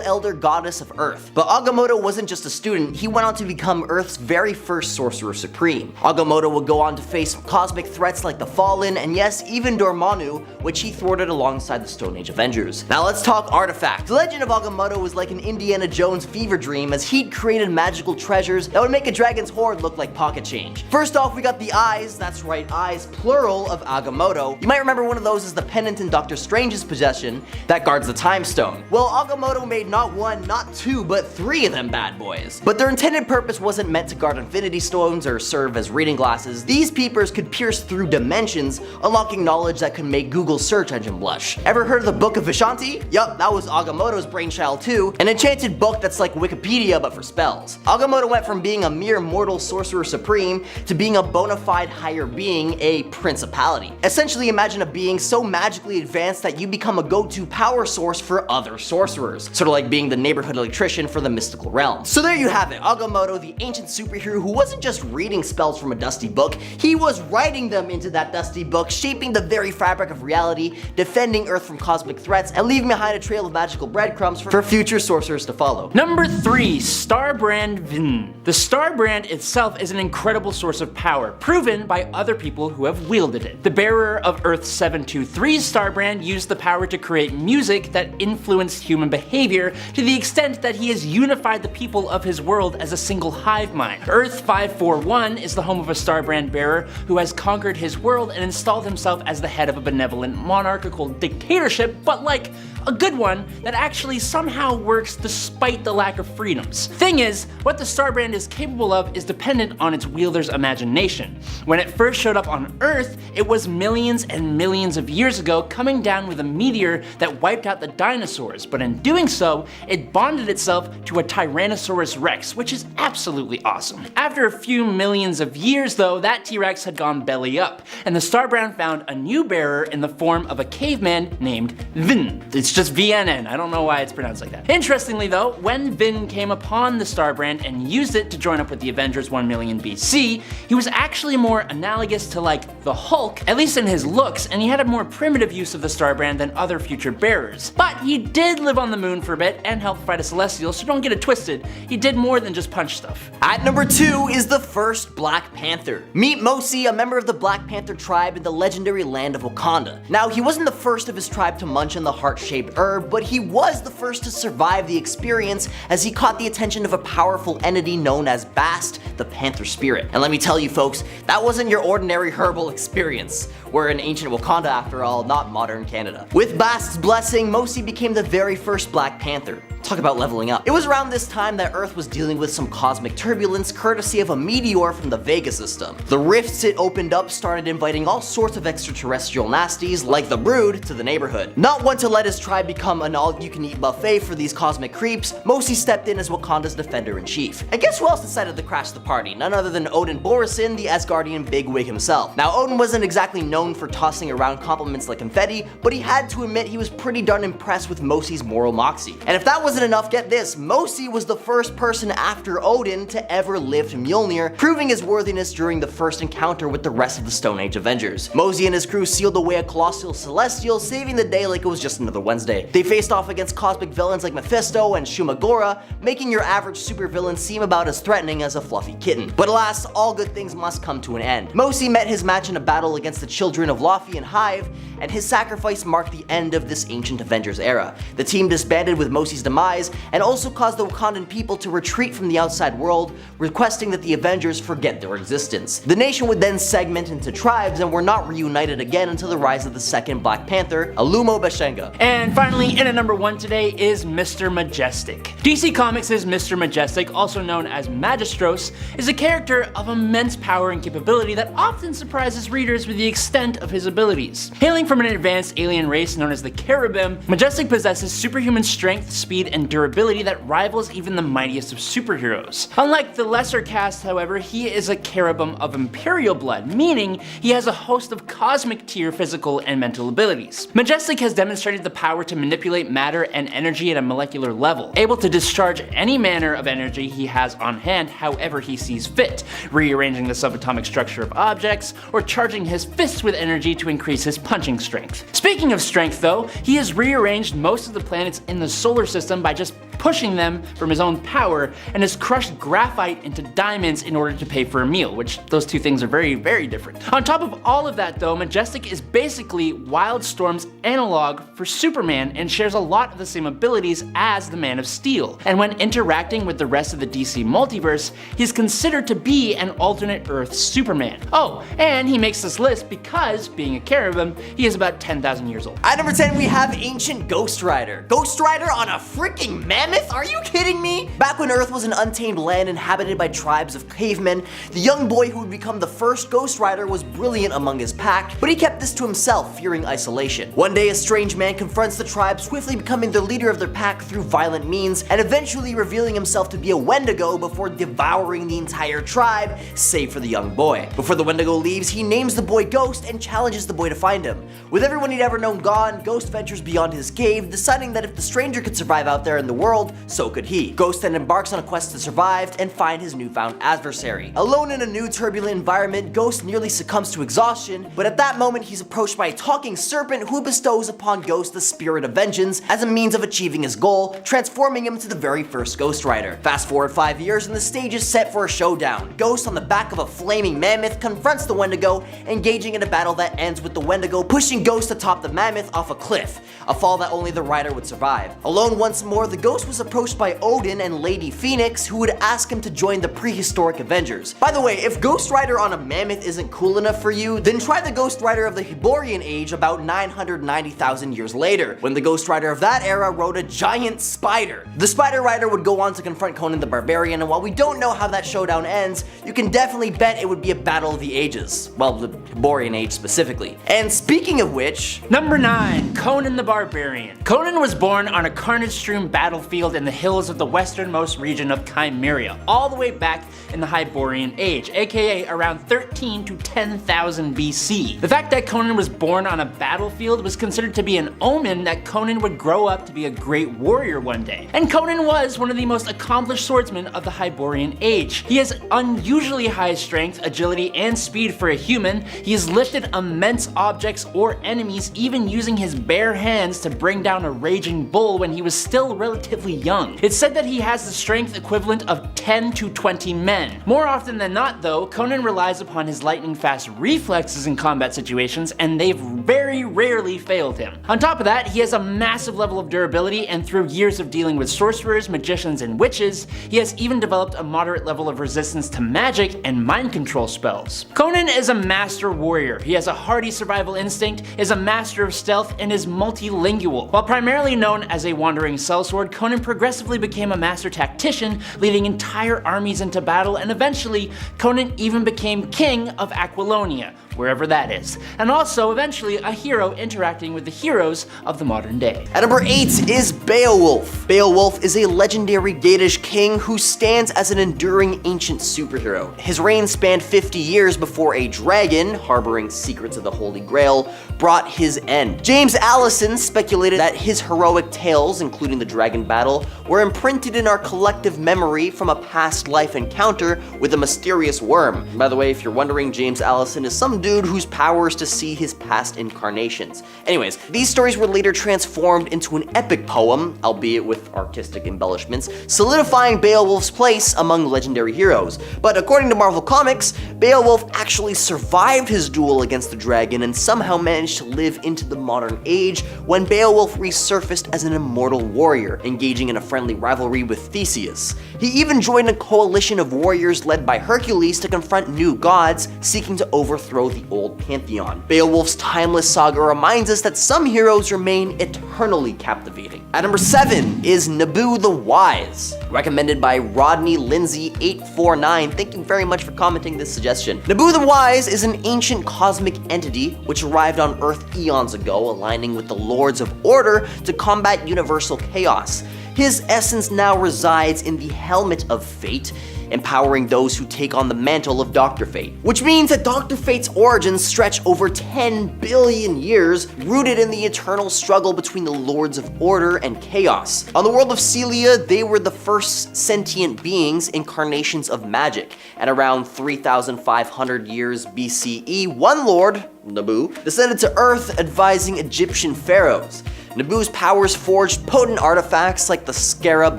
elder goddess of Earth. But Agamotto wasn't just a student, he went on to become Earth's very first Sorcerer Supreme. Agamotto would go on to face cosmic threats like the Fallen, and yes, even Dormammu, which he thwarted alongside the Stone Age Avengers. Now let's talk artifact. The legend of Agamotto was like an Indiana Jones fever dream, as he'd created magical treasures that would make a dragon's hoard look like pocket change. First off, we got the eyes, that's right, eyes plural, of Agamotto. You might remember one of those as the pendant in Doctor Strange's possession that guards the Time Stone. Well, Agamotto made not one, not two, but 3 of them bad boys. But their intended purpose wasn't meant to guard Infinity Stones or serve as reading glasses. These peepers could pierce through dimensions, unlocking knowledge that could make Google's search engine blush. Ever heard of the Book of Vishanti? Yup, that was Agamotto's brainchild too, an enchanted book that's like Wikipedia but for spells. Agamotto went from being a mere mortal sorcerer supreme to being a bona fide higher being, a principality. Essentially, imagine a being so magically advanced that you become a go-to power source for other sorcerers, sort of like being the neighborhood electrician for the mystical realm. So there you have it, Agamotto, the ancient superhero who wasn't just reading spells from a dusty book, he was writing them into that dusty book, shaping the very fabric of reality, defending Earth from cosmic threats, and leaving behind a trail of magical breadcrumbs for future sorcerers to follow. Number 3. Starbrand Vin. The Starbrand itself is an incredible source of power, proven by other people who have wielded it. The bearer of Earth 723's Starbrand used the power to create music that influenced human behavior to the extent that he has unified the people of his world as a single hive mind. Earth 541 is the home of a Starbrand bearer who has conquered his world and installed himself as the head of a benevolent monarchical dictatorship, but like a good one that actually somehow works despite the lack of freedoms. Thing is, what the Starbrand is capable of is dependent on its wielder's imagination. When it first showed up on Earth, it was millions and millions of years ago, coming down with a meteor that wiped out the dinosaurs, but in doing so, it bonded itself to a Tyrannosaurus Rex, which is absolutely awesome. After a few millions of years though, that T-Rex had gone belly up, and the Starbrand found a new bearer in the form of a caveman named Vin. It's just VNN, I don't know why it's pronounced like that. Interestingly though, when Vin came upon the Starbrand and used it to join up with the Avengers 1 million BC, he was actually more analogous to like the Hulk, at least in his looks, and he had a more primitive use of the Starbrand than other future bearers. But he did live on the moon for a bit and help fight a Celestial, so don't get it twisted, he did more than just punch stuff. At number 2 is the first Black Panther. Meet Mosi, a member of the Black Panther tribe in the legendary land of Wakanda. Now, he wasn't the first of his tribe to munch on the heart-shaped herb, but he was the first to survive the experience as he caught the attention of a powerful entity known as Bast, the Panther Spirit. And let me tell you folks, that wasn't your ordinary herbal experience. We're in ancient Wakanda after all, not modern Canada. With Bast's blessing, Mosi became the very first Black Panther. Talk about leveling up. It was around this time that Earth was dealing with some cosmic turbulence courtesy of a meteor from the Vega system. The rifts it opened up started inviting all sorts of extraterrestrial nasties like the Brood to the neighborhood. Not one to let his tribe become an all-you-can-eat buffet for these cosmic creeps, Mosi stepped in as Wakanda's defender-in-chief. And guess who else decided to crash the party? None other than Odin Borison, the Asgardian bigwig himself. Now Odin wasn't exactly known for tossing around compliments like confetti, but he had to admit he was pretty darn impressed with Mosi's moral moxie. And if that wasn't enough, get this, Mosi was the first person after Odin to ever lift Mjolnir, proving his worthiness during the first encounter with the rest of the Stone Age Avengers. Mosi and his crew sealed away a colossal celestial, saving the day like it was just another Wednesday. They faced off against cosmic villains like Mephisto and Shumagora, making your average supervillain seem about as threatening as a fluffy kitten. But alas, all good things must come to an end. Mosi met his match in a battle against the children of Laufey and Hive, and his sacrifice marked the end of this ancient Avengers era. The team disbanded with Mosi's demise, and also caused the Wakandan people to retreat from the outside world, requesting that the Avengers forget their existence. The nation would then segment into tribes and were not reunited again until the rise of the second Black Panther, Alumo Bashenga. And finally, in at number 1 today is Mr. Majestic. DC Comics' Mr. Majestic, also known as Magistros, is a character of immense power and capability that often surprises readers with the extent of his abilities. Hailing from an advanced alien race known as the Cherubim, Majestic possesses superhuman strength, speed, and durability that rivals even the mightiest of superheroes. Unlike the lesser cast, however, he is a Cherubim of Imperial blood, meaning he has a host of cosmic tier physical and mental abilities. Majestic has demonstrated the power to manipulate matter and energy at a molecular level, able to discharge any manner of energy he has on hand however he sees fit, rearranging the subatomic structure of objects, or charging his fists with energy to increase his punching strength. Speaking of strength though, he has rearranged most of the planets in the solar system by just pushing them from his own power, and has crushed graphite into diamonds in order to pay for a meal, which those two things are very, very different. On top of all of that though, Majestic is basically Wildstorm's analog for Superman and shares a lot of the same abilities as the Man of Steel. And when interacting with the rest of the DC multiverse, he's considered to be an alternate Earth Superman. Oh, and he makes this list because, being a Cherubim, he is about 10,000 years old. At number 10, we have Ancient Ghost Rider. Ghost Rider on a freaking mammoth? Are you kidding me? Back when Earth was an untamed land inhabited by tribes of cavemen, the young boy who would become the first Ghost Rider was brilliant among his pack, but he kept this to himself, fearing isolation. One day, a strange man confronts the tribe, swiftly becoming the leader of their pack through violent means, and eventually revealing himself to be a Wendigo before devouring the entire tribe, save for the young boy. Before the Wendigo leaves, he names the boy Ghost and challenges the boy to find him. With everyone he'd ever known gone, Ghost ventures beyond his cave, deciding that if the stranger could survive out there in the world, so could he. Ghost then embarks on a quest to survive and find his newfound adversary. Alone in a new turbulent environment, Ghost nearly succumbs to exhaustion, but at that moment he's approached by a talking serpent who bestows upon Ghost the spirit of vengeance as a means of achieving his goal, transforming him into the very first Ghost Rider. Fast forward 5 years and the stage is set for a showdown. Ghost, on the back of a flaming mammoth, confronts the Wendigo, engaging in a battle that ends with the Wendigo pushing Ghost atop the mammoth off a cliff, a fall that only the rider would survive. Alone once more, the Ghost was approached by Odin and Lady Phoenix, who would ask him to join the prehistoric Avengers. By the way, if Ghost Rider on a mammoth isn't cool enough for you, then try the Ghost Rider of the Hyborian Age about 990,000 years later, when the Ghost Rider of that era rode a giant spider. The Spider Rider would go on to confront Conan the Barbarian, and while we don't know how that showdown ends, you can definitely bet it would be a battle of the ages. Well, the Hyborian Age specifically. And speaking of which... Number 9. Conan the Barbarian. Conan was born on a carnage-strewn battlefield in the hills of the westernmost region of Chimeria, all the way back in the Hyborian Age, aka around 13 to 10,000 BC. The fact that Conan was born on a battlefield was considered to be an omen that Conan would grow up to be a great warrior one day. And Conan was one of the most accomplished swordsmen of the Hyborian Age. He has unusually high strength, agility, and speed for a human. He has lifted immense objects or enemies, even using his bare hands to bring down a raging bull when he was still relatively young. It's said that he has the strength equivalent of 10 to 20 men. More often than not though, Conan relies upon his lightning fast reflexes in combat situations, and they've very rarely failed him. On top of that, he has a massive level of durability, and through years of dealing with sorcerers, magicians, and witches, he has even developed a moderate level of resistance to magic and mind control spells. Conan is a master warrior. He has a hardy survival instinct, is a master of stealth, and is multilingual. While primarily known as a wandering sellsword, Conan Conan progressively became a master tactician, leading entire armies into battle, and eventually Conan even became king of Aquilonia, wherever that is, and also eventually a hero interacting with the heroes of the modern day. At number 8 is Beowulf. Beowulf is a legendary Geatish king who stands as an enduring ancient superhero. His reign spanned 50 years before a dragon, harboring secrets of the Holy Grail, brought his end. James Allison speculated that his heroic tales, including the dragon battle, were imprinted in our collective memory from a past life encounter with a mysterious worm. By the way, if you're wondering, James Allison is some dude whose power is to see his past incarnations. Anyways, these stories were later transformed into an epic poem, albeit with artistic embellishments, solidifying Beowulf's place among legendary heroes. But according to Marvel Comics, Beowulf actually survived his duel against the dragon and somehow managed to live into the modern age when Beowulf resurfaced as an immortal warrior, engaging in a friendly rivalry with Theseus. He even joined a coalition of warriors led by Hercules to confront new gods seeking to overthrow the old pantheon. Beowulf's timeless saga reminds us that some heroes remain eternally captivating. At number 7 is Naboo the Wise, recommended by Rodney Lindsay 849. Thank you very much for commenting this suggestion. Naboo the Wise is an ancient cosmic entity which arrived on Earth eons ago, aligning with the Lords of Order to combat universal chaos. His essence now resides in the Helmet of Fate, empowering those who take on the mantle of Dr. Fate. Which means that Dr. Fate's origins stretch over 10 billion years, rooted in the eternal struggle between the Lords of Order and Chaos. On the world of Celia, they were the first sentient beings, incarnations of magic. And around 3,500 years BCE, one lord, Naboo, descended to Earth advising Egyptian pharaohs. Naboo's powers forged potent artifacts like the Scarab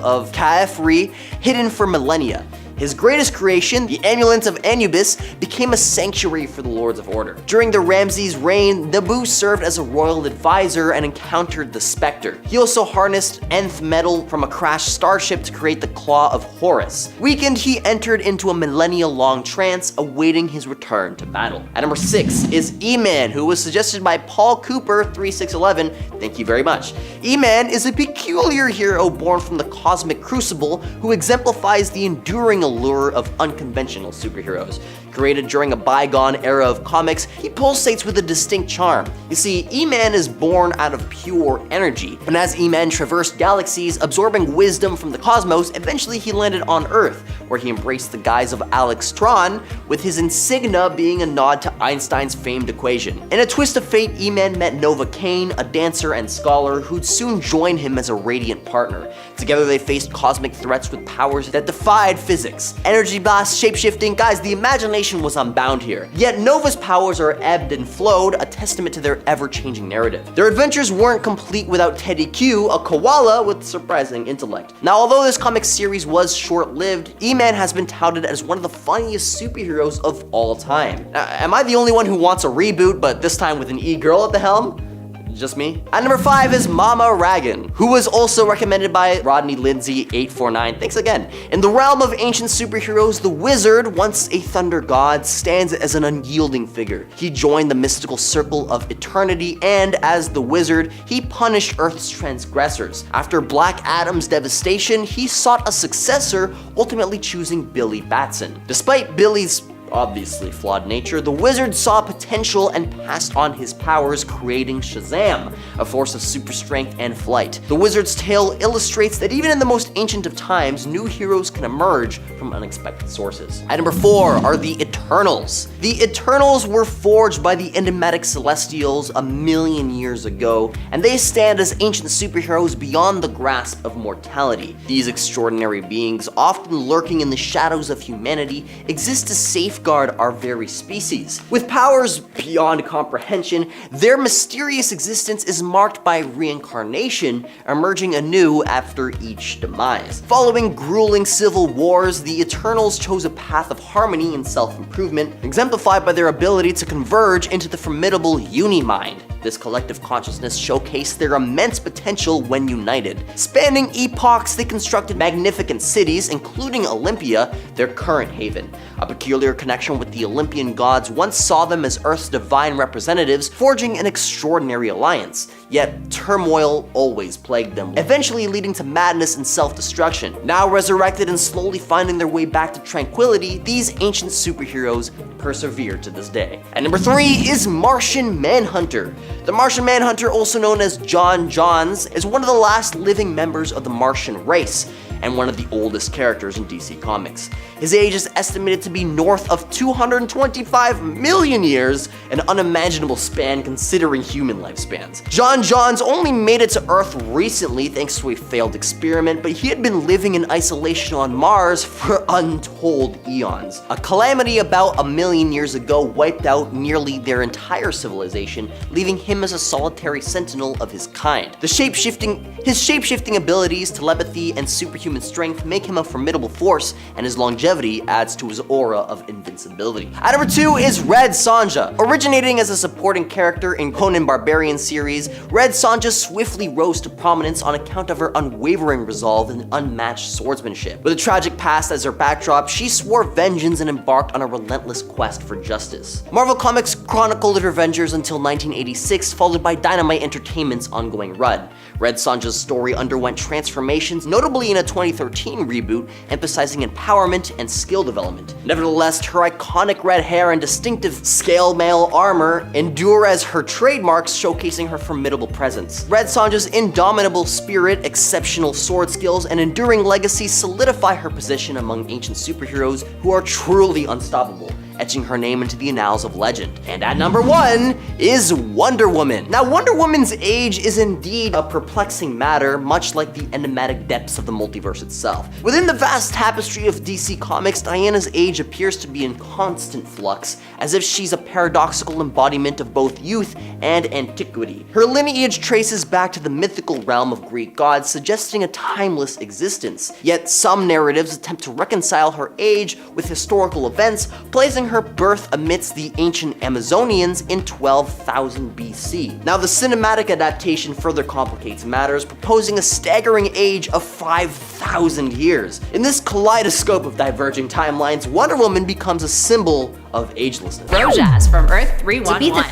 of Khafre, hidden for millennia. His greatest creation, the Amulet of Anubis, became a sanctuary for the Lords of Order. During the Ramses' reign, Naboo served as a royal advisor and encountered the Spectre. He also harnessed nth metal from a crashed starship to create the Claw of Horus. Weakened, he entered into a millennia-long trance, awaiting his return to battle. At number 6 is E-Man, who was suggested by Paul Cooper 3611. Thank you very much. E-Man is a peculiar hero born from the cosmic crucible who exemplifies the enduring allure of unconventional superheroes. Created during a bygone era of comics, he pulsates with a distinct charm. You see, E-Man is born out of pure energy, and as E-Man traversed galaxies, absorbing wisdom from the cosmos, eventually he landed on Earth, where he embraced the guise of Alex Tron, with his insignia being a nod to Einstein's famed equation. In a twist of fate, E-Man met Nova Kane, a dancer and scholar who'd soon join him as a radiant partner. Together they faced cosmic threats with powers that defied physics. Energy blast, shapeshifting, guys, the imagination was unbound here. Yet Nova's powers are ebbed and flowed, a testament to their ever-changing narrative. Their adventures weren't complete without Teddy Q, a koala with surprising intellect. Now, although this comic series was short-lived, E-Man has been touted as one of the funniest superheroes of all time. Am I the only one who wants a reboot, but this time with an E-girl at the helm? Just me? At number 5 is Mama Ragan, who was also recommended by Rodney Lindsay 849. Thanks again. In the realm of ancient superheroes, the Wizard, once a thunder god, stands as an unyielding figure. He joined the mystical circle of eternity, and as the Wizard, he punished Earth's transgressors. After Black Adam's devastation, he sought a successor, ultimately choosing Billy Batson. Despite Billy's obviously flawed nature, the Wizard saw potential and passed on his powers, creating Shazam, a force of super strength and flight. The Wizard's tale illustrates that even in the most ancient of times, new heroes can emerge from unexpected sources. At number 4 are the Eternals. The Eternals were forged by the enigmatic Celestials 1,000,000 years ago, and they stand as ancient superheroes beyond the grasp of mortality. These extraordinary beings, often lurking in the shadows of humanity, exist to safeguard our very species. With powers beyond comprehension, their mysterious existence is marked by reincarnation, emerging anew after each demise. Following grueling civil wars, the Eternals chose a path of harmony and self-improvement, exemplified by their ability to converge into the formidable Unimind. This collective consciousness showcased their immense potential when united. Spanning epochs, they constructed magnificent cities, including Olympia, their current haven. A peculiar connection with the Olympian gods once saw them as Earth's divine representatives, forging an extraordinary alliance. Yet, turmoil always plagued them, eventually leading to madness and self-destruction. Now resurrected and slowly finding their way back to tranquility, these ancient superheroes persevere to this day. And number 3 is Martian Manhunter. The Martian Manhunter, also known as J'onn J'onzz, is one of the last living members of the Martian race, and one of the oldest characters in DC Comics. His age is estimated to be north of 225 million years, an unimaginable span considering human lifespans. J'onn J'onzz only made it to Earth recently thanks to a failed experiment, but he had been living in isolation on Mars for untold eons. A calamity about 1 million years ago wiped out nearly their entire civilization, leaving him as a solitary sentinel of his kind. His shape-shifting abilities, telepathy, and superhuman strength make him a formidable force, and his longevity adds to his aura of invincibility. At number 2 is Red Sonja. Originating as a supporting character in Conan Barbarian series, Red Sonja swiftly rose to prominence on account of her unwavering resolve and unmatched swordsmanship. With a tragic past as her backdrop, she swore vengeance and embarked on a relentless quest for justice. Marvel Comics chronicled her adventures until 1986, followed by Dynamite Entertainment's ongoing run. Red Sonja's story underwent transformations, notably in a 2013 reboot, emphasizing empowerment and skill development. Nevertheless, her iconic red hair and distinctive scale mail armor endure as her trademarks, showcasing her formidable presence. Red Sonja's indomitable spirit, exceptional sword skills, and enduring legacy solidify her position among ancient superheroes who are truly unstoppable, etching her name into the annals of legend. And at number 1 is Wonder Woman. Now, Wonder Woman's age is indeed a perplexing matter, much like the enigmatic depths of the multiverse itself. Within the vast tapestry of DC Comics, Diana's age appears to be in constant flux, as if she's a paradoxical embodiment of both youth and antiquity. Her lineage traces back to the mythical realm of Greek gods, suggesting a timeless existence. Yet some narratives attempt to reconcile her age with historical events, placing her birth amidst the ancient Amazonians in 12,000 BC. Now, the cinematic adaptation further complicates matters, proposing a staggering age of 5,000 years. In this kaleidoscope of diverging timelines, Wonder Woman becomes a symbol of agelessness. Rojas from Earth 311.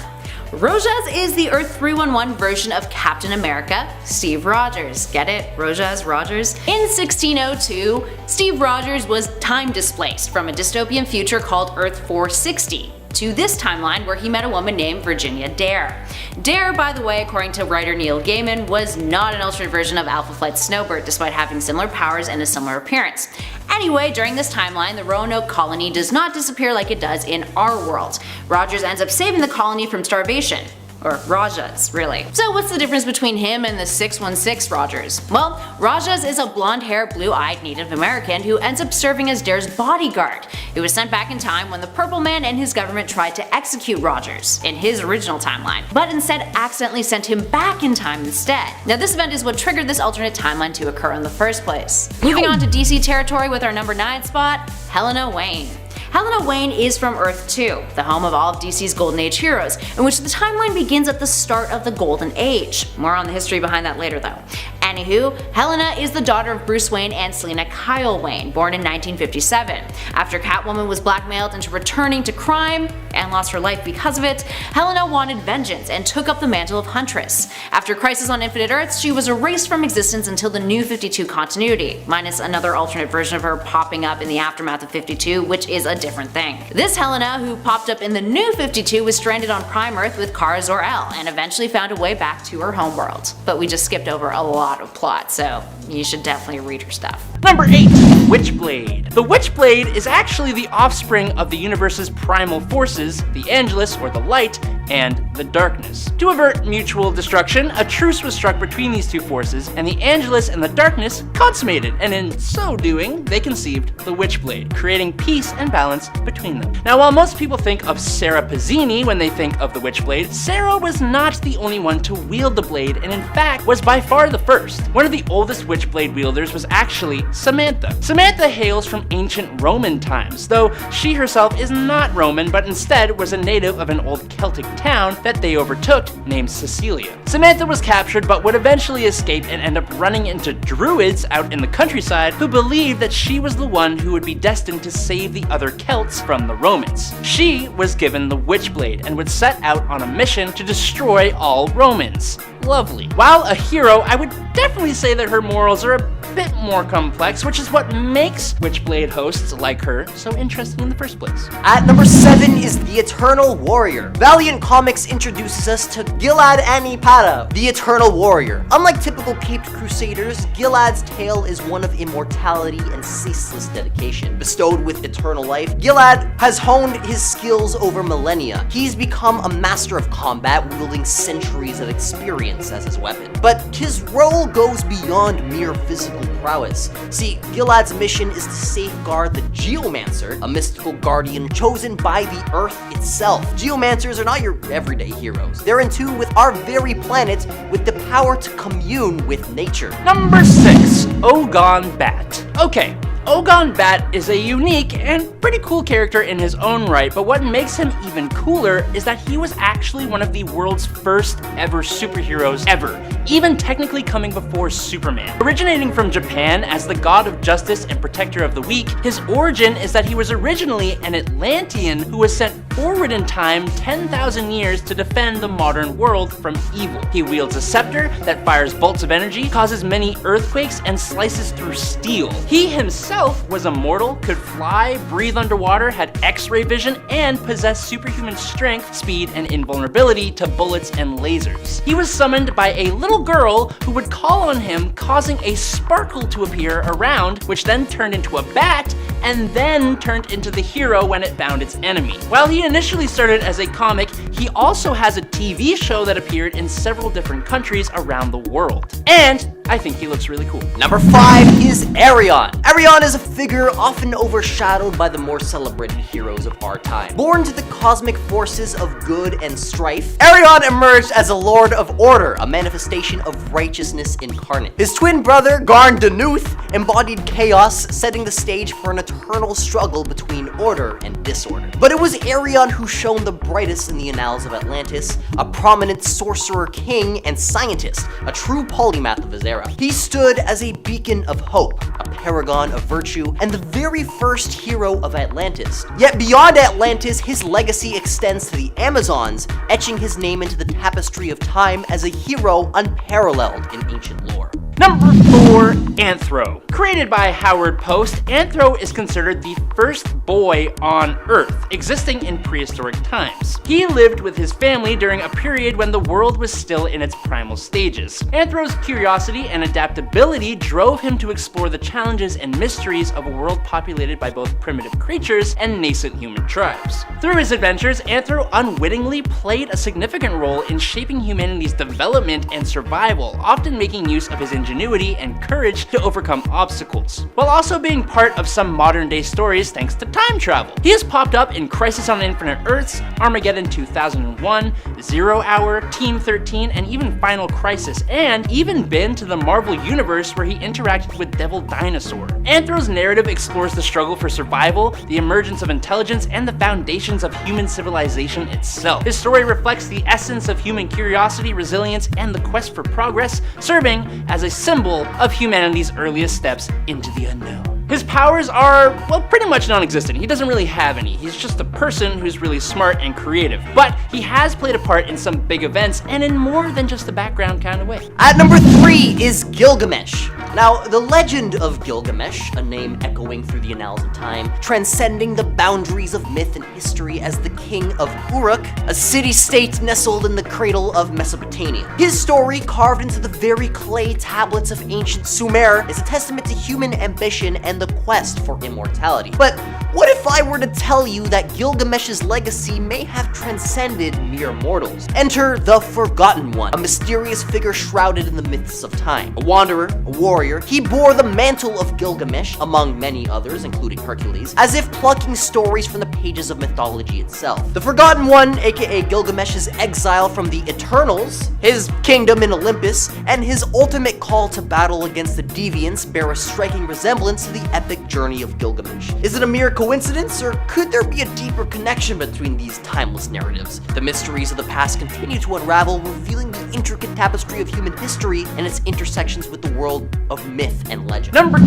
Rojas is the Earth 311 version of Captain America, Steve Rogers. Get it? Rojas, Rogers? In 1602, Steve Rogers was time displaced from a dystopian future called Earth 460 to this timeline where he met a woman named Virginia Dare. Dare, by the way, according to writer Neil Gaiman, was not an alternate version of Alpha Flight Snowbird, despite having similar powers and a similar appearance. Anyway, during this timeline, the Roanoke colony does not disappear like it does in our world. Rogers ends up saving the colony from starvation. Or Rajas, really. So what's the difference between him and the 616 Rogers? Well, Rajas is a blonde-haired, blue-eyed Native American who ends up serving as Dare's bodyguard. He was sent back in time when the Purple Man and his government tried to execute Rogers in his original timeline, but instead accidentally sent him back in time instead. Now, this event is what triggered this alternate timeline to occur in the first place. Moving on to DC territory with our number 9 spot, Helena Wayne. Helena Wayne is from Earth 2, the home of all of DC's Golden Age heroes, in which the timeline begins at the start of the Golden Age. More on the history behind that later though. Anywho, Helena is the daughter of Bruce Wayne and Selina Kyle Wayne, born in 1957. After Catwoman was blackmailed into returning to crime and lost her life because of it, Helena wanted vengeance and took up the mantle of Huntress. After Crisis on Infinite Earths, she was erased from existence until the New 52 continuity, minus another alternate version of her popping up in the aftermath of 52, which is a different thing. This Helena, who popped up in the New 52, was stranded on Prime Earth with Kara Zor-El and eventually found a way back to her homeworld. But we just skipped over a lot of plot, so you should definitely read her stuff. Number 8. Witchblade. The Witchblade is actually the offspring of the universe's primal forces, the Angelus or the Light, and the Darkness. To avert mutual destruction, a truce was struck between these two forces, and the Angelus and the Darkness consummated, and in so doing, they conceived the Witchblade, creating peace and balance between them. Now, while most people think of Sarah Pazzini when they think of the Witchblade, Sarah was not the only one to wield the blade, and in fact was by far the first. One of the oldest Witchblade wielders was actually Samantha. Samantha hails from ancient Roman times, though she herself is not Roman, but instead was a native of an old Celtic town that they overtook named Sicilia. Samantha was captured but would eventually escape and end up running into druids out in the countryside who believed that she was the one who would be destined to save the other Celts from the Romans. She was given the Witchblade and would set out on a mission to destroy all Romans. Lovely. While a hero, I would definitely say that her morals are a bit more complex, which is what makes Witchblade hosts like her so interesting in the first place. At number 7 is the Eternal Warrior. Valiant Comics introduces us to Gilad Anipada, the Eternal Warrior. Unlike typical caped crusaders, Gilad's tale is one of immortality and ceaseless dedication. Bestowed with eternal life, Gilad has honed his skills over millennia. He's become a master of combat, wielding centuries of experience as his weapon. But his role goes beyond mere physical prowess. See, Gilad's mission is to safeguard the Geomancer, a mystical guardian chosen by the Earth itself. Geomancers are not your everyday heroes. They're in tune with our very planet, with the power to commune with nature. Number 6, Ogon Bat. Okay, Ogon Bat is a unique and pretty cool character in his own right, but what makes him even cooler is that he was actually one of the world's first ever superheroes ever, even technically coming before Superman. Originating from Japan as the god of justice and protector of the weak, his origin is that he was originally an Atlantean who was sent forward in time 10,000 years to defend the modern world from evil. He wields a scepter that fires bolts of energy, causes many earthquakes, and slices through steel. He himself was immortal, could fly, breathe underwater, had X-ray vision, and possessed superhuman strength, speed, and invulnerability to bullets and lasers. He was summoned by a little girl who would call on him, causing a sparkle to appear around, which then turned into a bat, and then turned into the hero when it found its enemy. While he initially started as a comic, he also has a TV show that appeared in several different countries around the world. And I think he looks really cool. Number 5 is Arion. Arion is a figure often overshadowed by the more celebrated heroes of our time. Born to the cosmic forces of good and strife, Arion emerged as a lord of order, a manifestation of righteousness incarnate. His twin brother, Garn Danuth, embodied chaos, setting the stage for an eternal struggle between order and disorder. But it was Arion who shone the brightest in the annals of Atlantis, a prominent sorcerer king and scientist, a true polymath of his era. He stood as a beacon of hope, a paragon of virtue, and the very first hero of Atlantis. Yet beyond Atlantis, his legacy extends to the Amazons, etching his name into the tapestry of time as a hero unparalleled in ancient lore. Number 4, Anthro. Created by Howard Post, Anthro is considered the first boy on Earth, existing in prehistoric times. He lived with his family during a period when the world was still in its primal stages. Anthro's curiosity and adaptability drove him to explore the challenges and mysteries of a world populated by both primitive creatures and nascent human tribes. Through his adventures, Anthro unwittingly played a significant role in shaping humanity's development and survival, often making use of his ingenuity and courage to overcome obstacles, while also being part of some modern-day stories thanks to time travel. He has popped up in Crisis on Infinite Earths, Armageddon 2001, Zero Hour, Team 13, and even Final Crisis, and even been to the Marvel Universe where he interacted with Devil Dinosaur. Anthro's narrative explores the struggle for survival, the emergence of intelligence, and the foundations of human civilization itself. His story reflects the essence of human curiosity, resilience, and the quest for progress, serving as a symbol of humanity's earliest steps into the unknown. His powers are, well, pretty much non-existent. He doesn't really have any. He's just a person who's really smart and creative. But he has played a part in some big events and in more than just the background kind of way. At number 3 is Gilgamesh. Now, the legend of Gilgamesh, a name echoing through the annals of time, transcending the boundaries of myth and history as the king of Uruk, a city-state nestled in the cradle of Mesopotamia. His story, carved into the very clay tablets of ancient Sumer, is a testament to human ambition and the quest for immortality. But what if I were to tell you that Gilgamesh's legacy may have transcended mere mortals? Enter the Forgotten One, a mysterious figure shrouded in the myths of time. A wanderer, a warrior, he bore the mantle of Gilgamesh, among many others, including Hercules, as if plucking stories from the pages of mythology itself. The Forgotten One, aka Gilgamesh's exile from the Eternals, his kingdom in Olympus, and his ultimate call to battle against the Deviants bear a striking resemblance to the epic journey of Gilgamesh. Is it a mere coincidence coincidence, or could there be a deeper connection between these timeless narratives? The mysteries of the past continue to unravel, revealing the intricate tapestry of human history and its intersections with the world of myth and legend. Number 2.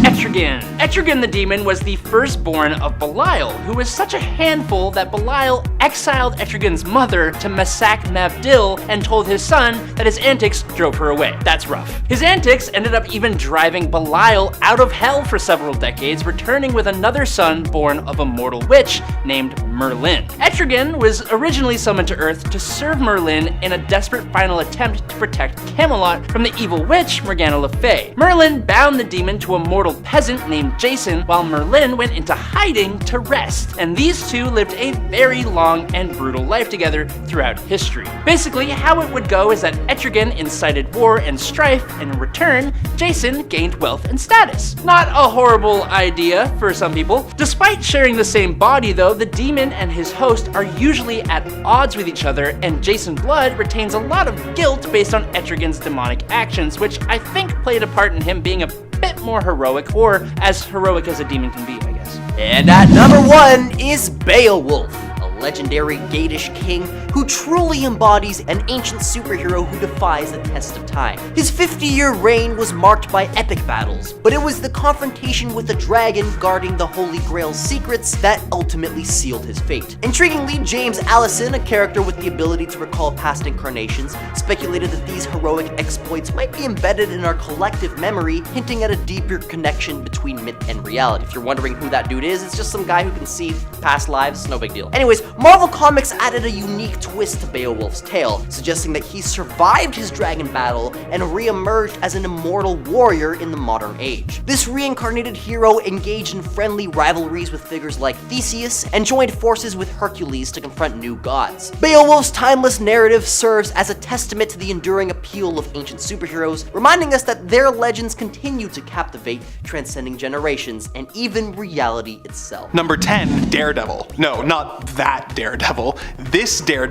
Etrigan. Etrigan the demon was the firstborn of Belial, who was such a handful that Belial exiled Etrigan's mother to Masak Mabdil and told his son that his antics drove her away. That's rough. His antics ended up even driving Belial out of hell for several decades, returning with another son born of a mortal witch named Merlin. Etrigan was originally summoned to Earth to serve Merlin in a desperate final attempt to protect Camelot from the evil witch Morgana Le Fay. Merlin bound the demon to a mortal peasant named Jason, while Merlin went into hiding to rest, and these two lived a very long and brutal life together throughout history. Basically, how it would go is that Etrigan incited war and strife, and in return, Jason gained wealth and status. Not a horrible idea for some people. Despite sharing the same body though, the demon and his host are usually at odds with each other, and Jason Blood retains a lot of guilt based on Etrigan's demonic actions, which I think played a part in him being a bit more heroic, or as heroic as a demon can be, I guess. And at number 1 is Beowulf, a legendary Gadish king who truly embodies an ancient superhero who defies the test of time. His 50-year reign was marked by epic battles, but it was the confrontation with the dragon guarding the Holy Grail's secrets that ultimately sealed his fate. Intriguingly, James Allison, a character with the ability to recall past incarnations, speculated that these heroic exploits might be embedded in our collective memory, hinting at a deeper connection between myth and reality. If you're wondering who that dude is, it's just some guy who can see past lives, no big deal. Anyways, Marvel Comics added a unique twist to Beowulf's tale, suggesting that he survived his dragon battle and re-emerged as an immortal warrior in the modern age. This reincarnated hero engaged in friendly rivalries with figures like Theseus and joined forces with Hercules to confront new gods. Beowulf's timeless narrative serves as a testament to the enduring appeal of ancient superheroes, reminding us that their legends continue to captivate, transcending generations and even reality itself. Number 10, Daredevil. No, not that Daredevil. This Daredevil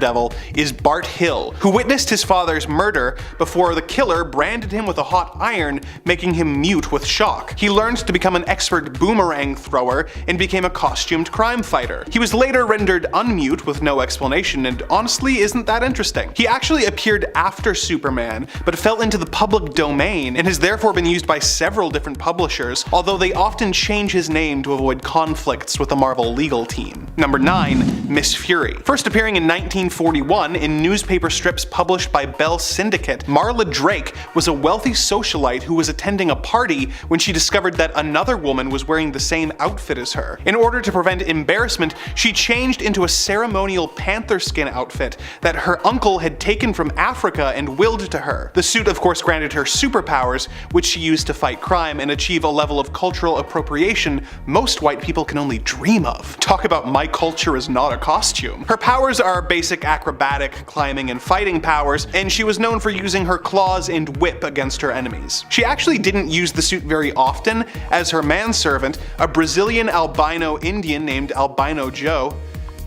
is Bart Hill, who witnessed his father's murder before the killer branded him with a hot iron, making him mute with shock. He learned to become an expert boomerang thrower and became a costumed crime fighter. He was later rendered unmute with no explanation, and honestly isn't that interesting. He actually appeared after Superman, but fell into the public domain and has therefore been used by several different publishers, although they often change his name to avoid conflicts with the Marvel legal team. Number 9, Miss Fury. First appearing in 1941 in newspaper strips published by Bell Syndicate, Marla Drake was a wealthy socialite who was attending a party when she discovered that another woman was wearing the same outfit as her. In order to prevent embarrassment, she changed into a ceremonial panther skin outfit that her uncle had taken from Africa and willed to her. The suit of course granted her superpowers, which she used to fight crime and achieve a level of cultural appropriation most white people can only dream of. Talk about my culture is not a costume. Her powers are basic acrobatic, climbing, and fighting powers, and she was known for using her claws and whip against her enemies. She actually didn't use the suit very often, as her manservant, a Brazilian albino Indian named Albino Joe,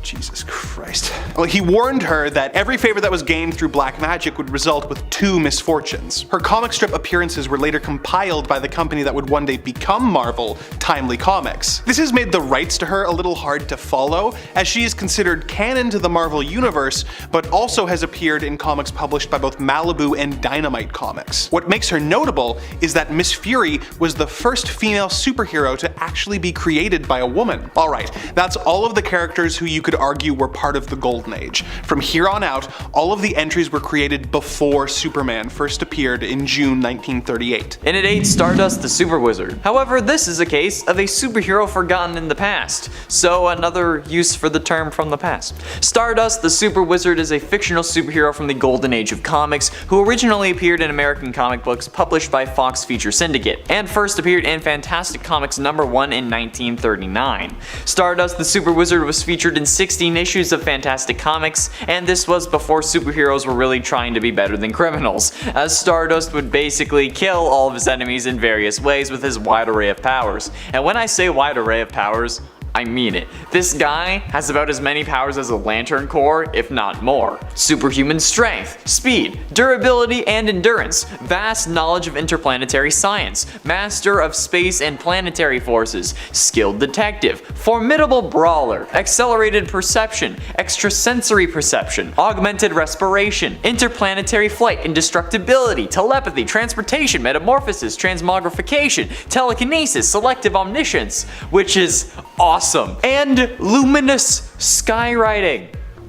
Jesus Christ. Well, he warned her that every favor that was gained through black magic would result with 2 misfortunes. Her comic strip appearances were later compiled by the company that would one day become Marvel, Timely Comics. This has made the rights to her a little hard to follow, as she is considered canon to the Marvel universe, but also has appeared in comics published by both Malibu and Dynamite Comics. What makes her notable is that Miss Fury was the first female superhero to actually be created by a woman. Alright, that's all of the characters who you could argue were part of the Golden Age. From here on out, all of the entries were created before Superman first appeared in June 1938. And at 8, Stardust the Super Wizard. However, this is a case of a superhero forgotten in the past, so another use for the term from the past. Stardust the Super Wizard is a fictional superhero from the Golden Age of comics who originally appeared in American comic books published by Fox Feature Syndicate, and first appeared in Fantastic Comics #1 in 1939. Stardust the Super Wizard was featured in 16 issues of Fantastic Comics, and this was before superheroes were really trying to be better than criminals, as Stardust would basically kill all of his enemies in various ways with his wide array of powers. And when I say wide array of powers, I mean it. This guy has about as many powers as a Lantern Corps, if not more. Superhuman strength, speed, durability, and endurance, vast knowledge of interplanetary science, master of space and planetary forces, skilled detective, formidable brawler, accelerated perception, extrasensory perception, augmented respiration, interplanetary flight, indestructibility, telepathy, transportation, metamorphosis, transmogrification, telekinesis, selective omniscience, which is awesome, and luminous skywriting.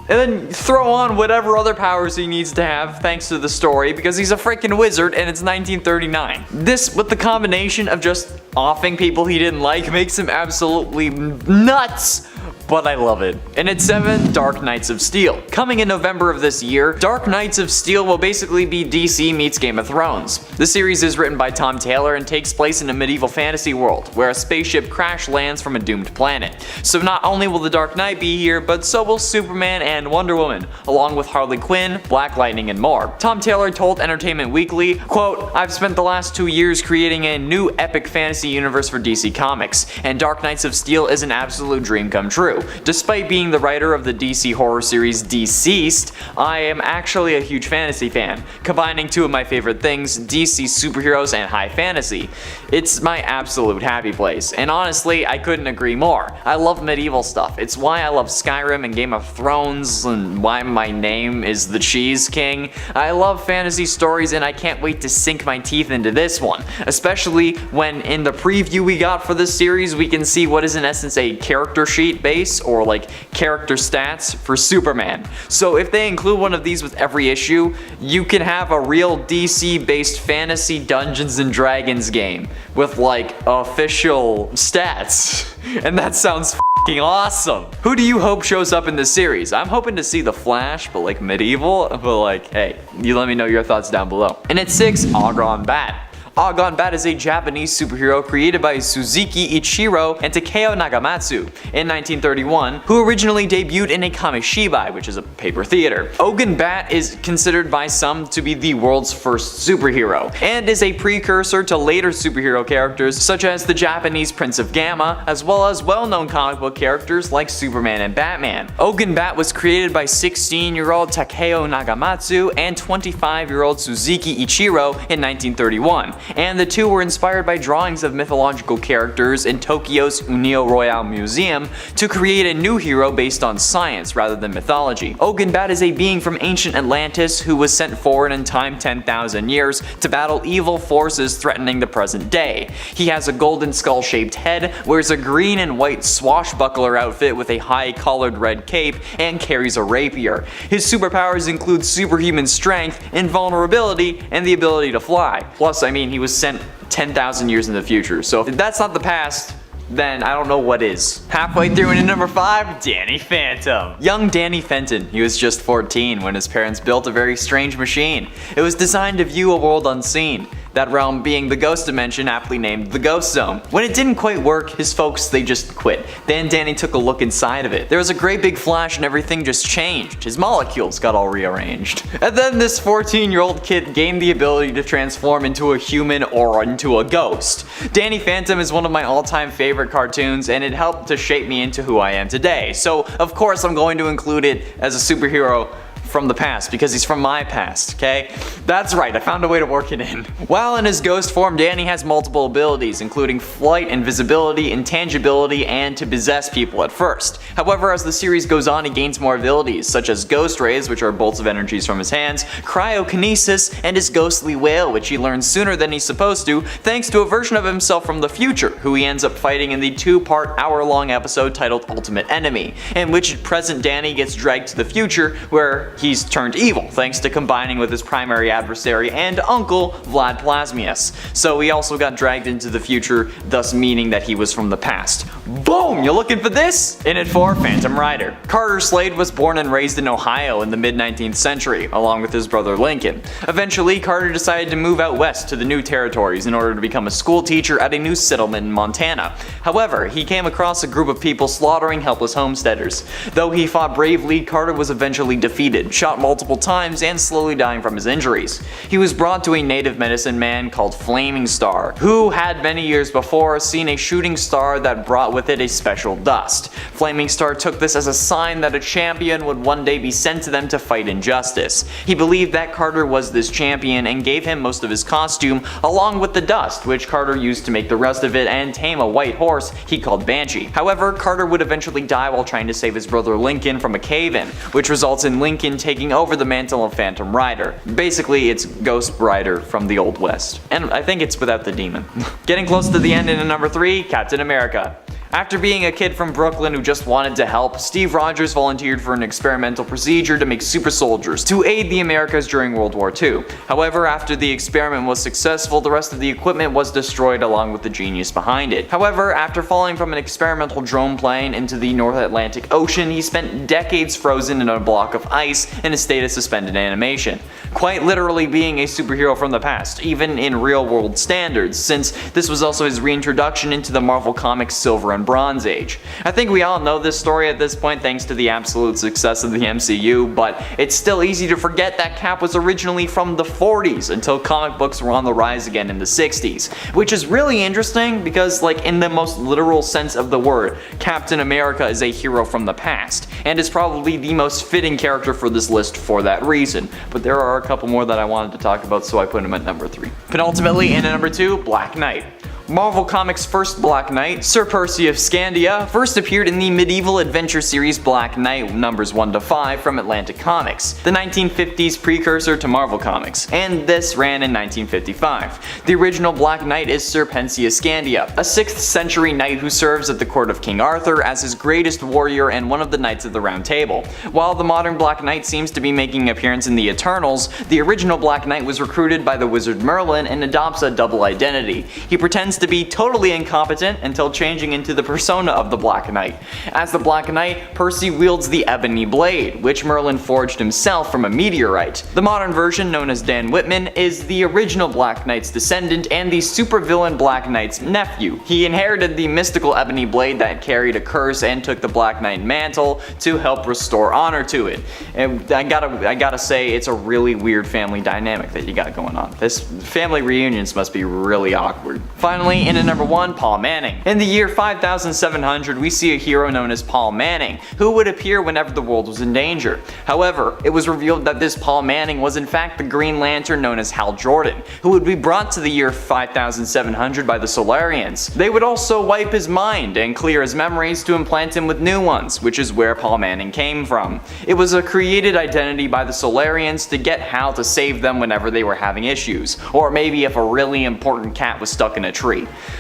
And then throw on whatever other powers he needs to have thanks to the story, because he's a freaking wizard and it's 1939. This, with the combination of just offing people he didn't like, makes him absolutely nuts. But I love it. And at 7, Dark Knights of Steel. Coming in November of this year, Dark Knights of Steel will basically be DC meets Game of Thrones. The series is written by Tom Taylor and takes place in a medieval fantasy world, where a spaceship crash lands from a doomed planet. So not only will the Dark Knight be here, but so will Superman and Wonder Woman, along with Harley Quinn, Black Lightning, and more. Tom Taylor told Entertainment Weekly, quote, "I've spent the last 2 years creating a new epic fantasy universe for DC Comics, and Dark Knights of Steel is an absolute dream come true. Despite being the writer of the DC horror series Deceased, I am actually a huge fantasy fan, combining two of my favorite things, DC superheroes and high fantasy. It's my absolute happy place, and honestly, I couldn't agree more. I love medieval stuff. It's why I love Skyrim and Game of Thrones, and why my name is the Cheese King. I love fantasy stories, and I can't wait to sink my teeth into this one, especially when in the preview we got for this series, we can see what is in essence a character sheet base, or like character stats for Superman. So if they include one of these with every issue, you can have a real DC based fantasy Dungeons and Dragons game with like official stats. And that sounds f***ing awesome. Who do you hope shows up in this series? I'm hoping to see the Flash, but like medieval, but like, hey, you let me know your thoughts down below. And at 6, Argon Bat. Argon Bat is a Japanese superhero created by Suzuki Ichiro and Takeo Nagamatsu in 1931, who originally debuted in a Kamishibai, which is a paper theater. Argon Bat is considered by some to be the world's first superhero, and is a precursor to later superhero characters such as the Japanese Prince of Gamma, as well as well-known comic book characters like Superman and Batman. Argon Bat was created by 16-year-old Takeo Nagamatsu and 25-year-old Suzuki Ichiro in 1931. And the two were inspired by drawings of mythological characters in Tokyo's Unio Royale Museum to create a new hero based on science rather than mythology. Argon Bat is a being from ancient Atlantis who was sent forward in time 10,000 years to battle evil forces threatening the present day. He has a golden skull-shaped head, wears a green and white swashbuckler outfit with a high-collared red cape, and carries a rapier. His superpowers include superhuman strength, invulnerability, and the ability to fly. Plus, I mean, he was sent 10,000 years in the future, so if that's not the past, then I don't know what is. Halfway through, and at number 5, Danny Phantom. Young Danny Fenton, he was just 14 when his parents built a very strange machine. It was designed to view a world unseen, that realm being the ghost dimension, aptly named the Ghost Zone. When it didn't quite work, his folks, they just quit. Then Danny took a look inside of it. There was a great big flash and everything just changed. His molecules got all rearranged. And then this 14-year-old kid gained the ability to transform into a human or into a ghost. Danny Phantom is one of my all-time favorite cartoons, and it helped to shape me into who I am today. So, of course, I'm going to include it as a superhero from the past, because he's from my past, okay? That's right, I found a way to work it in. While in his ghost form, Danny has multiple abilities, including flight, invisibility, intangibility, and to possess people at first. However, as the series goes on, he gains more abilities, such as ghost rays, which are bolts of energies from his hands, cryokinesis, and his ghostly wail, which he learns sooner than he's supposed to, thanks to a version of himself from the future, who he ends up fighting in the 2-part hour-long episode titled Ultimate Enemy, in which present Danny gets dragged to the future, where he's turned evil, thanks to combining with his primary adversary and uncle, Vlad Plasmius. So he also got dragged into the future, thus meaning that he was from the past. Boom! You looking for this? In it for Phantom Rider. Carter Slade was born and raised in Ohio in the mid-19th century, along with his brother Lincoln. Eventually, Carter decided to move out west to the new territories in order to become a school teacher at a new settlement in Montana. However, he came across a group of people slaughtering helpless homesteaders. Though he fought bravely, Carter was eventually defeated, shot multiple times and slowly dying from his injuries. He was brought to a native medicine man called Flaming Star, who had many years before seen a shooting star that brought with it a special dust. Flaming Star took this as a sign that a champion would one day be sent to them to fight injustice. He believed that Carter was this champion and gave him most of his costume along with the dust, which Carter used to make the rest of it and tame a white horse he called Banshee. However, Carter would eventually die while trying to save his brother Lincoln from a cave-in, which results in Lincoln taking over the mantle of Phantom Rider. Basically, it's Ghost Rider from the Old West. And I think it's without the demon. Getting close to the end in number 3, Captain America. After being a kid from Brooklyn who just wanted to help, Steve Rogers volunteered for an experimental procedure to make super soldiers to aid the Americas during World War II. However, after the experiment was successful, the rest of the equipment was destroyed along with the genius behind it. However, after falling from an experimental drone plane into the North Atlantic Ocean, he spent decades frozen in a block of ice in a state of suspended animation. Quite literally being a superhero from the past, even in real world standards, since this was also his reintroduction into the Marvel Comics Silver and Bronze Age. I think we all know this story at this point thanks to the absolute success of the MCU, but it's still easy to forget that Cap was originally from the 40s until comic books were on the rise again in the 60s, which is really interesting because, like, in the most literal sense of the word, Captain America is a hero from the past, and is probably the most fitting character for this list for that reason, but there are a couple more that I wanted to talk about, so I put him at number 3. Penultimately, in at number 2, Black Knight. Marvel Comics' first Black Knight, Sir Percy of Scandia, first appeared in the medieval adventure series Black Knight numbers 1-5 from Atlantic Comics, the 1950s precursor to Marvel Comics, and this ran in 1955. The original Black Knight is Sir Percy of Scandia, a 6th century knight who serves at the court of King Arthur as his greatest warrior and one of the Knights of the Round Table. While the modern Black Knight seems to be making an appearance in the Eternals, the original Black Knight was recruited by the wizard Merlin and adopts a double identity. He pretends to be totally incompetent until changing into the persona of the Black Knight. As the Black Knight, Percy wields the Ebony Blade, which Merlin forged himself from a meteorite. The modern version, known as Dan Whitman, is the original Black Knight's descendant and the supervillain Black Knight's nephew. He inherited the mystical Ebony Blade that carried a curse and took the Black Knight mantle to help restore honor to it. And I gotta say, it's a really weird family dynamic that you got going on. This family reunions must be really awkward. Finally, in at number 1, Paul Manning. In the year 5700, we see a hero known as Paul Manning, who would appear whenever the world was in danger. However, it was revealed that this Paul Manning was in fact the Green Lantern known as Hal Jordan, who would be brought to the year 5700 by the Solarians. They would also wipe his mind and clear his memories to implant him with new ones, which is where Paul Manning came from. It was a created identity by the Solarians to get Hal to save them whenever they were having issues, or maybe if a really important cat was stuck in a tree.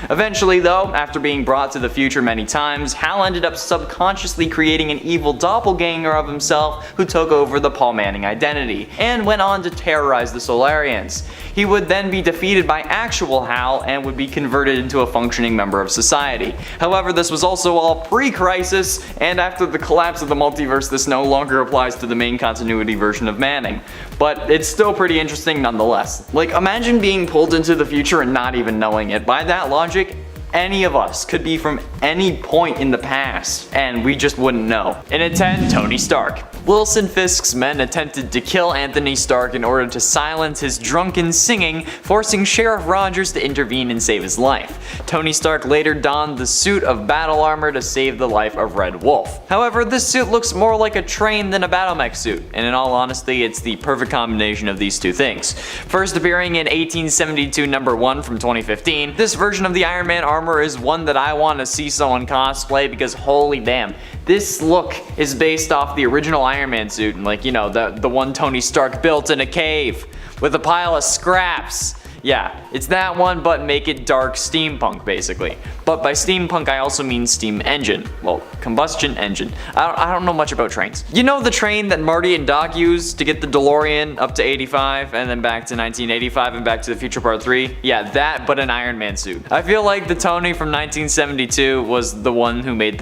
Eventually though, after being brought to the future many times, Hal ended up subconsciously creating an evil doppelganger of himself who took over the Paul Manning identity, and went on to terrorize the Solarians. He would then be defeated by actual Hal and would be converted into a functioning member of society. However, this was also all pre-Crisis, and after the collapse of the multiverse this no longer applies to the main continuity version of Manning. But it's still pretty interesting nonetheless. Like, imagine being pulled into the future and not even knowing it. By that logic, any of us could be from any point in the past, and we just wouldn't know. And at 10, Tony Stark. Wilson Fisk's men attempted to kill Anthony Stark in order to silence his drunken singing, forcing Sheriff Rogers to intervene and save his life. Tony Stark later donned the suit of battle armor to save the life of Red Wolf. However, this suit looks more like a train than a battle mech suit, and in all honesty, it's the perfect combination of these two things. First appearing in 1872 number 1 from 2015, this version of the Iron Man armor is one that I want to see someone cosplay because holy damn, this look is based off the original Iron Man suit, and like, you know, the one Tony Stark built in a cave with a pile of scraps. Yeah, it's that one, but make it dark steampunk, basically. But by steampunk, I also mean steam engine. Well, combustion engine. I don't know much about trains. You know the train that Marty and Doc used to get the DeLorean up to 85 and then back to 1985 and Back to the Future Part 3? Yeah, that, but an Iron Man suit. I feel like the Tony from 1972 was the one who made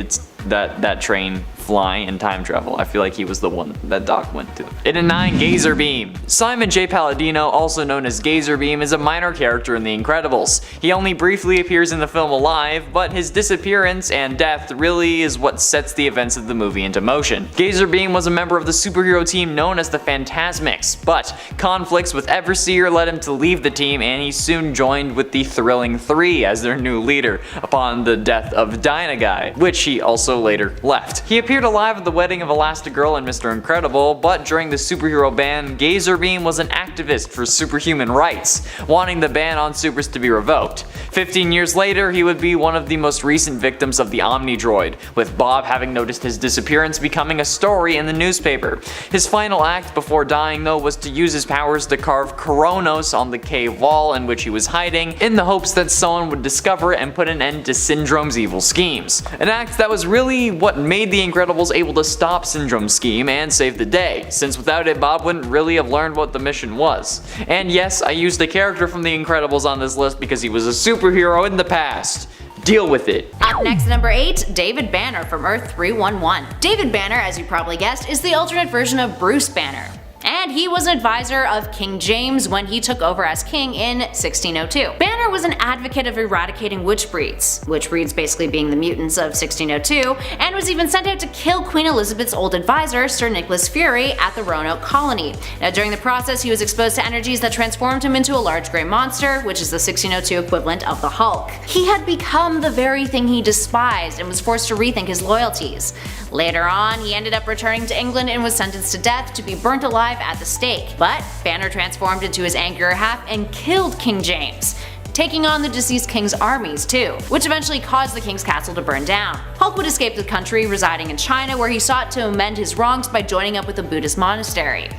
that train fly and time travel. I feel like he was the one that Doc went to. In 9, Gazer Beam. Simon J. Palladino, also known as Gazer Beam, is a minor character in The Incredibles. He only briefly appears in the film alive, but his disappearance and death really is what sets the events of the movie into motion. Gazer Beam was a member of the superhero team known as the Fantasmics, but conflicts with Everseer led him to leave the team, and he soon joined with the Thrilling Three as their new leader upon the death of Dynaguy, which he also later left. He appeared alive at the wedding of Elastigirl and Mr. Incredible, but during the superhero ban, Gazer Beam was an activist for superhuman rights, wanting the ban on supers to be revoked. 15 years later, he would be one of the most recent victims of the Omnidroid, with Bob having noticed his disappearance becoming a story in the newspaper. His final act before dying though was to use his powers to carve Kronos on the cave wall in which he was hiding, in the hopes that someone would discover it and put an end to Syndrome's evil schemes. An act that was really what made the Incredibles able to stop Syndrome's scheme and save the day, since without it Bob wouldn't really have learned what the mission was. And yes, I used a character from the Incredibles on this list because he was a superhero in the past. Deal with it. Up next, number 8, David Banner from Earth 311. David Banner, as you probably guessed, is the alternate version of Bruce Banner. And he was an advisor of King James when he took over as king in 1602. Banner was an advocate of eradicating witch breeds basically being the mutants of 1602, and was even sent out to kill Queen Elizabeth's old advisor, Sir Nicholas Fury, at the Roanoke colony. Now during the process, he was exposed to energies that transformed him into a large grey monster, which is the 1602 equivalent of the Hulk. He had become the very thing he despised and was forced to rethink his loyalties. Later on, he ended up returning to England and was sentenced to death to be burnt alive at the stake. But Banner transformed into his angrier half and killed King James, taking on the deceased king's armies too, which eventually caused the king's castle to burn down. Hulk would escape the country, residing in China, where he sought to amend his wrongs by joining up with a Buddhist monastery.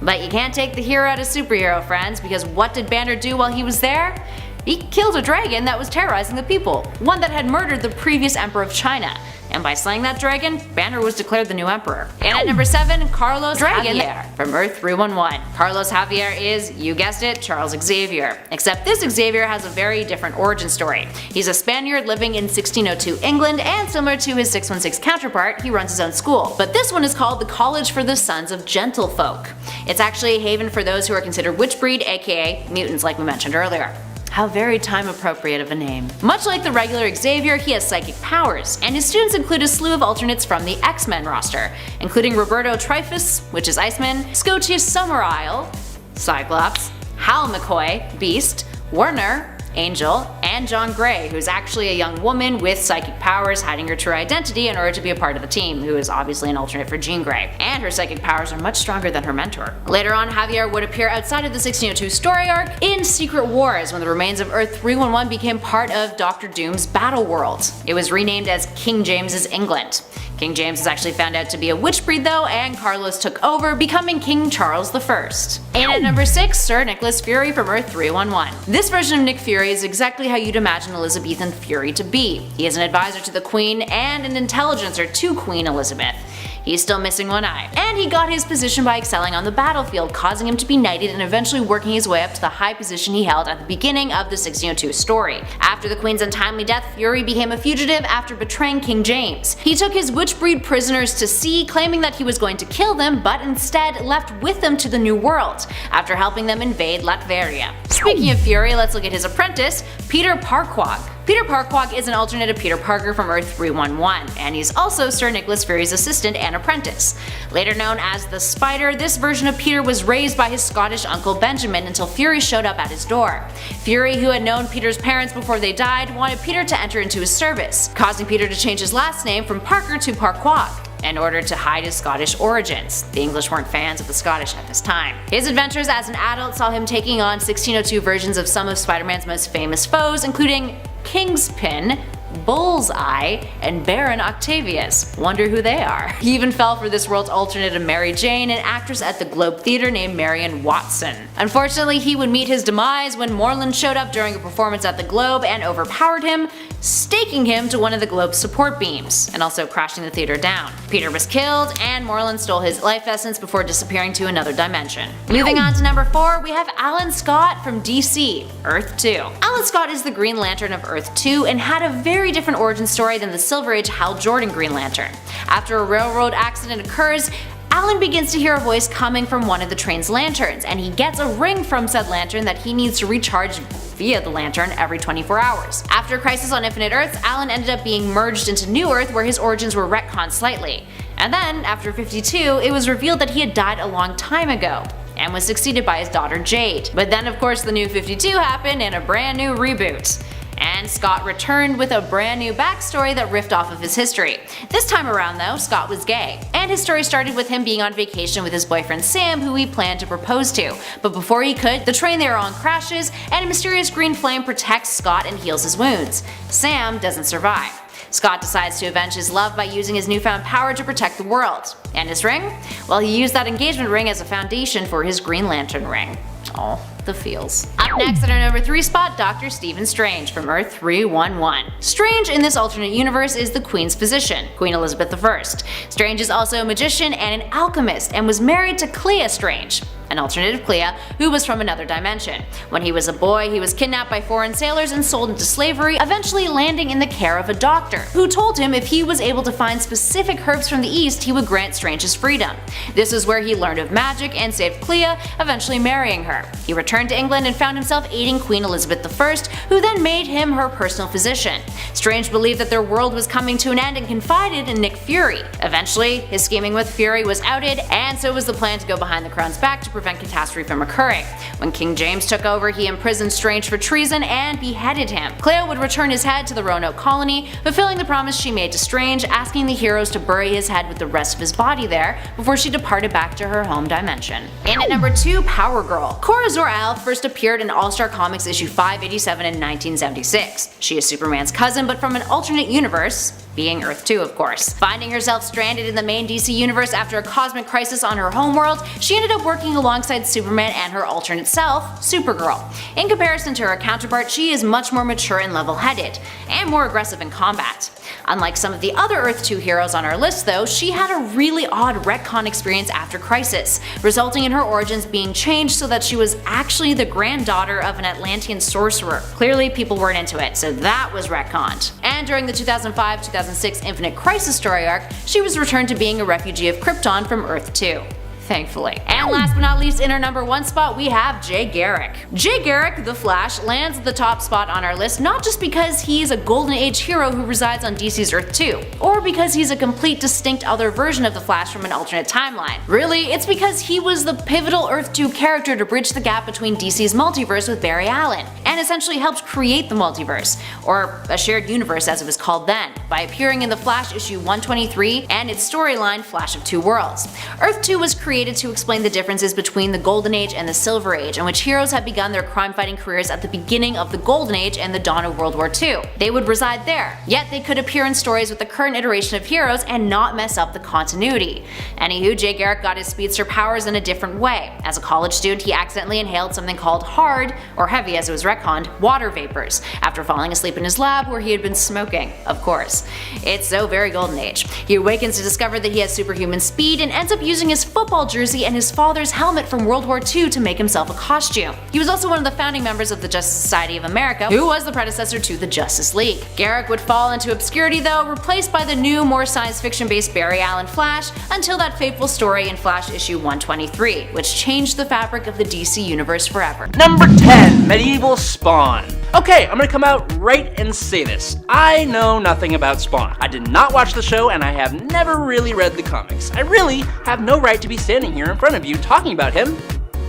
But you can't take the hero out of superhero, friends, because what did Banner do while he was there? He killed a dragon that was terrorizing the people, one that had murdered the previous emperor of China. And by slaying that dragon, Banner was declared the new emperor. And at number 7, Carlos Javier from Earth 311. Carlos Javier is, you guessed it, Charles Xavier. Except this Xavier has a very different origin story. He's a Spaniard living in 1602 England, and similar to his 616 counterpart, he runs his own school. But this one is called the College for the Sons of Gentlefolk. It's actually a haven for those who are considered witchbreed, aka mutants like we mentioned earlier. How very time appropriate of a name. Much like the regular Xavier, he has psychic powers, and his students include a slew of alternates from the X-Men roster, including Roberto Trifus, which is Iceman, Scotius Summerisle, Cyclops, Hal McCoy, Beast, Werner, Angel, and John Gray, who's actually a young woman with psychic powers hiding her true identity in order to be a part of the team, who is obviously an alternate for Jean Grey, and her psychic powers are much stronger than her mentor. Later on, Javier would appear outside of the 1602 story arc in Secret Wars when the remains of Earth 311 became part of Doctor Doom's Battle World. It was renamed as King James's England. King James was actually found out to be a witch breed though, and Carlos took over, becoming King Charles I. And at number 6, Sir Nicholas Fury from Earth 311. This version of Nick Fury is exactly how you'd imagine Elizabethan Fury to be. He is an advisor to the Queen and an intelligencer to Queen Elizabeth. He's still missing one eye. And he got his position by excelling on the battlefield, causing him to be knighted and eventually working his way up to the high position he held at the beginning of the 1602 story. After the Queen's untimely death, Fury became a fugitive after betraying King James. He took his witchbreed prisoners to sea, claiming that he was going to kill them, but instead left with them to the New World, after helping them invade Latveria. Speaking of Fury, let's look at his apprentice, Peter Parquag. Peter Parquag is an alternate of Peter Parker from Earth 311, and he's also Sir Nicholas Fury's assistant and apprentice. Later known as the Spider, this version of Peter was raised by his Scottish uncle Benjamin until Fury showed up at his door. Fury, who had known Peter's parents before they died, wanted Peter to enter into his service, causing Peter to change his last name from Parker to Parquag in order to hide his Scottish origins. The English weren't fans of the Scottish at this time. His adventures as an adult saw him taking on 1602 versions of some of Spider-Man's most famous foes, including Kingspin, Bullseye, and Baron Octavius. Wonder who they are. He even fell for this world's alternate of Mary Jane, an actress at the Globe Theatre named Marion Watson. Unfortunately, he would meet his demise when Moreland showed up during a performance at the Globe and overpowered him, staking him to one of the Globe's support beams, and also crashing the theater down. Peter was killed, and Moreland stole his life essence before disappearing to another dimension. Moving on to number 4, we have Alan Scott from DC, Earth 2. Alan Scott is the Green Lantern of Earth 2 and had a very very different origin story than the Silver Age Hal Jordan Green Lantern. After a railroad accident occurs, Alan begins to hear a voice coming from one of the train's lanterns, and he gets a ring from said lantern that he needs to recharge via the lantern every 24 hours. After Crisis on Infinite Earths, Alan ended up being merged into New Earth, where his origins were retconned slightly. And then, after 52, it was revealed that he had died a long time ago and was succeeded by his daughter Jade. But then of course the New 52 happened and a brand new reboot. And Scott returned with a brand new backstory that riffed off of his history. This time around though, Scott was gay. And his story started with him being on vacation with his boyfriend Sam, who he planned to propose to. But before he could, the train they were on crashes, and a mysterious green flame protects Scott and heals his wounds. Sam doesn't survive. Scott decides to avenge his love by using his newfound power to protect the world. And his ring? Well, he used that engagement ring as a foundation for his Green Lantern ring. Oh, the feels. Up next at our number 3 spot, Dr. Stephen Strange from Earth 311. Strange in this alternate universe is the Queen's physician, Queen Elizabeth I. Strange is also a magician and an alchemist and was married to Clea Strange, an alternative Clea who was from another dimension. When he was a boy, he was kidnapped by foreign sailors and sold into slavery, eventually landing in the care of a doctor, who told him if he was able to find specific herbs from the East, he would grant Strange his freedom. This is where he learned of magic and saved Clea, eventually marrying her. He returned to England and found himself aiding Queen Elizabeth I, who then made him her personal physician. Strange believed that their world was coming to an end and confided in Nick Fury. Eventually, his scheming with Fury was outed, and so was the plan to go behind the Crown's back to prevent catastrophe from occurring. When King James took over, he imprisoned Strange for treason and beheaded him. Clea would return his head to the Roanoke colony, fulfilling the promise she made to Strange, asking the heroes to bury his head with the rest of his body there before she departed back to her home dimension. And at number 2, Power Girl. Kora Zor-El first appeared in All-Star Comics issue 587 in 1976. She is Superman's cousin, but from an alternate universe, being Earth 2 of course. Finding herself stranded in the main DC universe after a cosmic crisis on her homeworld, she ended up working alongside Superman and her alternate self, Supergirl. In comparison to her counterpart, she is much more mature and level-headed, and more aggressive in combat. Unlike some of the other Earth 2 heroes on our list though, she had a really odd retcon experience after Crisis, resulting in her origins being changed so that she was actually the granddaughter of an Atlantean sorcerer. Clearly people weren't into it, so that was retconned. And during the 2005-2006 Infinite Crisis story arc, she was returned to being a refugee of Krypton from Earth 2. Thankfully. And last but not least, in our number 1 spot, we have Jay Garrick. Jay Garrick, the Flash, lands the top spot on our list not just because he's a Golden Age hero who resides on DC's Earth 2, or because he's a complete distinct other version of the Flash from an alternate timeline. Really, it's because he was the pivotal Earth 2 character to bridge the gap between DC's multiverse with Barry Allen, and essentially helped create the multiverse, or a shared universe as it was called then, by appearing in the Flash issue 123 and its storyline Flash of Two Worlds. Earth 2 was created to explain the differences between the Golden Age and the Silver Age, in which heroes had begun their crime-fighting careers at the beginning of the Golden Age and the dawn of World War II. They would reside there, yet they could appear in stories with the current iteration of heroes and not mess up the continuity. Anywho, Jay Garrick got his speedster powers in a different way. As a college student, he accidentally inhaled something called hard, or heavy as it was retconned, water vapors, after falling asleep in his lab where he had been smoking, of course. It's so very Golden Age. He awakens to discover that he has superhuman speed and ends up using his football jersey and his father's helmet from World War II to make himself a costume. He was also one of the founding members of the Justice Society of America, who was the predecessor to the Justice League. Garrick would fall into obscurity though, replaced by the new, more science fiction based Barry Allen Flash, until that fateful story in Flash issue 123, which changed the fabric of the DC universe forever. Number 10, Medieval Spawn. Okay, I'm gonna come out right and say this. I know nothing about Spawn. I did not watch the show and I have never really read the comics. I really have no right to be standing here in front of you talking about him,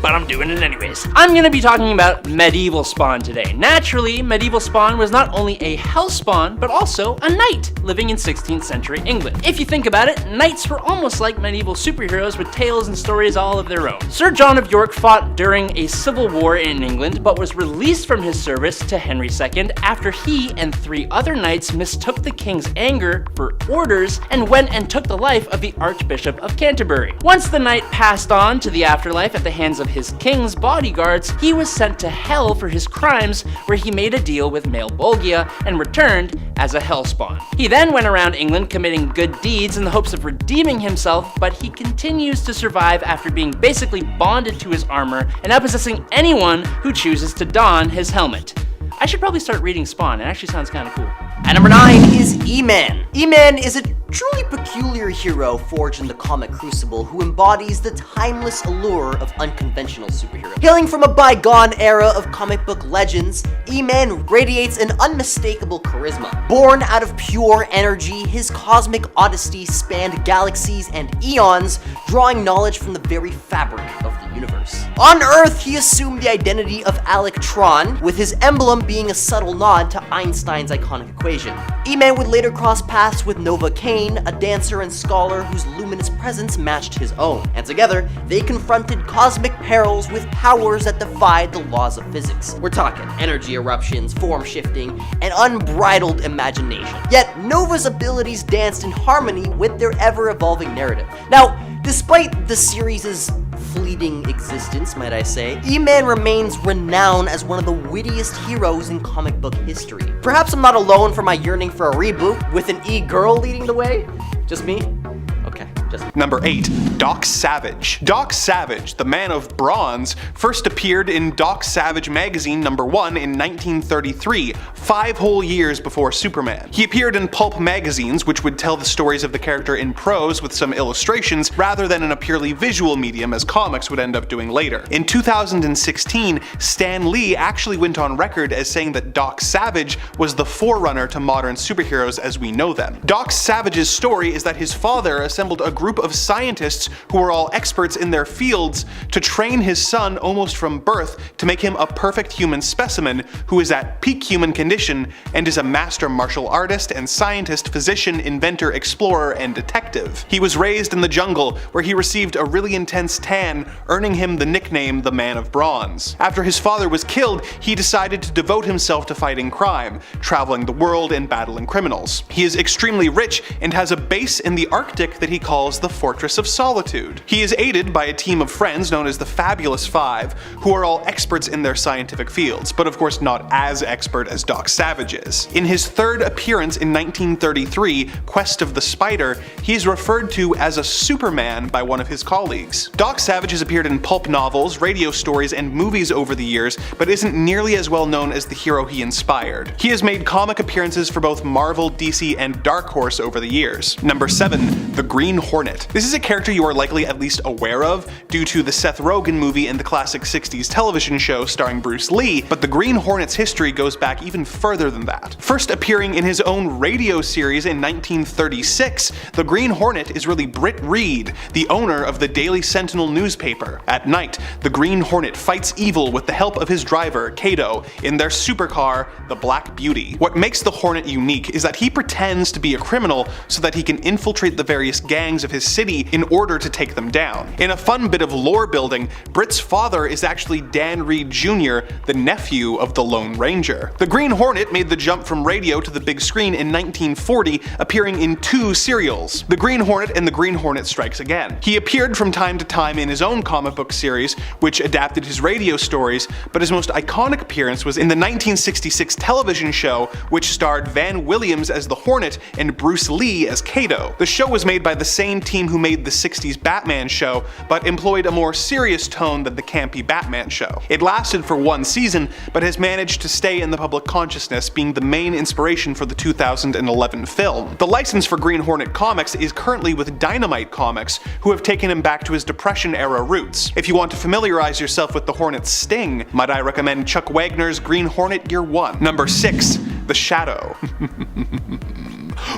but I'm doing it anyways. I'm gonna be talking about Medieval Spawn today. Naturally, Medieval Spawn was not only a hellspawn, but also a knight living in 16th century England. If you think about it, knights were almost like medieval superheroes with tales and stories all of their own. Sir John of York fought during a civil war in England, but was released from his service to Henry II after he and 3 other knights mistook the king's anger for orders and went and took the life of the Archbishop of Canterbury. Once the knight passed on to the afterlife at the hands of his king's bodyguards, he was sent to hell for his crimes, where he made a deal with Male Bolgia and returned as a hellspawn. He then went around England committing good deeds in the hopes of redeeming himself, but he continues to survive after being basically bonded to his armor and now possessing anyone who chooses to don his helmet. I should probably start reading Spawn, it actually sounds kinda cool. At number 9 is E-Man. E-Man is a truly peculiar hero forged in the comic crucible who embodies the timeless allure of unconventional superheroes. Hailing from a bygone era of comic book legends, E-Man radiates an unmistakable charisma. Born out of pure energy, his cosmic odyssey spanned galaxies and eons, drawing knowledge from the very fabric of the universe. On Earth, he assumed the identity of Alectron, with his emblem being a subtle nod to Einstein's iconic equation. E-Man would later cross paths with Nova Kane, a dancer and scholar whose luminous presence matched his own, and together, they confronted cosmic perils with powers that defied the laws of physics. We're talking energy eruptions, form shifting, and unbridled imagination. Yet, Nova's abilities danced in harmony with their ever-evolving narrative. Now, despite the series' fleeting existence, might I say, E-Man remains renowned as one of the wittiest heroes in comic book history. Perhaps I'm not alone for my yearning for a reboot with an E-girl leading the way? Just me? Okay, just me. Number 8. Doc Savage. Doc Savage, the Man of Bronze, first appeared in Doc Savage magazine #1 in 1933, 5 whole years before Superman. He appeared in pulp magazines, which would tell the stories of the character in prose with some illustrations, rather than in a purely visual medium as comics would end up doing later. In 2016, Stan Lee actually went on record as saying that Doc Savage was the forerunner to modern superheroes as we know them. Doc Savage's story is that his father assembled a group of scientists who were all experts in their fields to train his son almost from birth to make him a perfect human specimen who is at peak human condition and is a master martial artist and scientist, physician, inventor, explorer, and detective. He was raised in the jungle where he received a really intense tan, earning him the nickname the Man of Bronze. After his father was killed, he decided to devote himself to fighting crime, traveling the world and battling criminals. He is extremely rich and has a base in the Arctic that he calls the Fortress of Solitude. He is aided by a team of friends known as the Fabulous Five, who are all experts in their scientific fields, but of course not as expert as Doc Savage is. In his third appearance in 1933, Quest of the Spider, he is referred to as a Superman by one of his colleagues. Doc Savage has appeared in pulp novels, radio stories, and movies over the years, but isn't nearly as well known as the hero he inspired. He has made comic appearances for both Marvel, DC, and Dark Horse over the years. Number 7. The Green Hornet. This is a character you are likely at least aware of due to the Seth Rogen movie and the classic 60s television show starring Bruce Lee, but the Green Hornet's history goes back even further than that. First appearing in his own radio series in 1936, the Green Hornet is really Britt Reed, the owner of the Daily Sentinel newspaper. At night, the Green Hornet fights evil with the help of his driver, Kato, in their supercar, the Black Beauty. What makes the Hornet unique is that he pretends to be a criminal so that he can infiltrate the various gangs of his city in order to take them down. In a fun bit of lore building, Britt's father is actually Dan Reed Jr., the nephew of the Lone Ranger. The Green Hornet made the jump from radio to the big screen in 1940, appearing in 2 serials, The Green Hornet and The Green Hornet Strikes Again. He appeared from time to time in his own comic book series, which adapted his radio stories, but his most iconic appearance was in the 1966 television show, which starred Van Williams as the Hornet and Bruce Lee as Kato. The show was made by the same team who made the 60s Batman show, but employed a more serious tone than the campy Batman show. It lasted for 1 season, but has managed to stay in the public consciousness, being the main inspiration for the 2011 film. The license for Green Hornet comics is currently with Dynamite Comics, who have taken him back to his Depression-era roots. If you want to familiarize yourself with the Hornet's sting, might I recommend Chuck Wagner's Green Hornet Year 1. Number 6. The Shadow.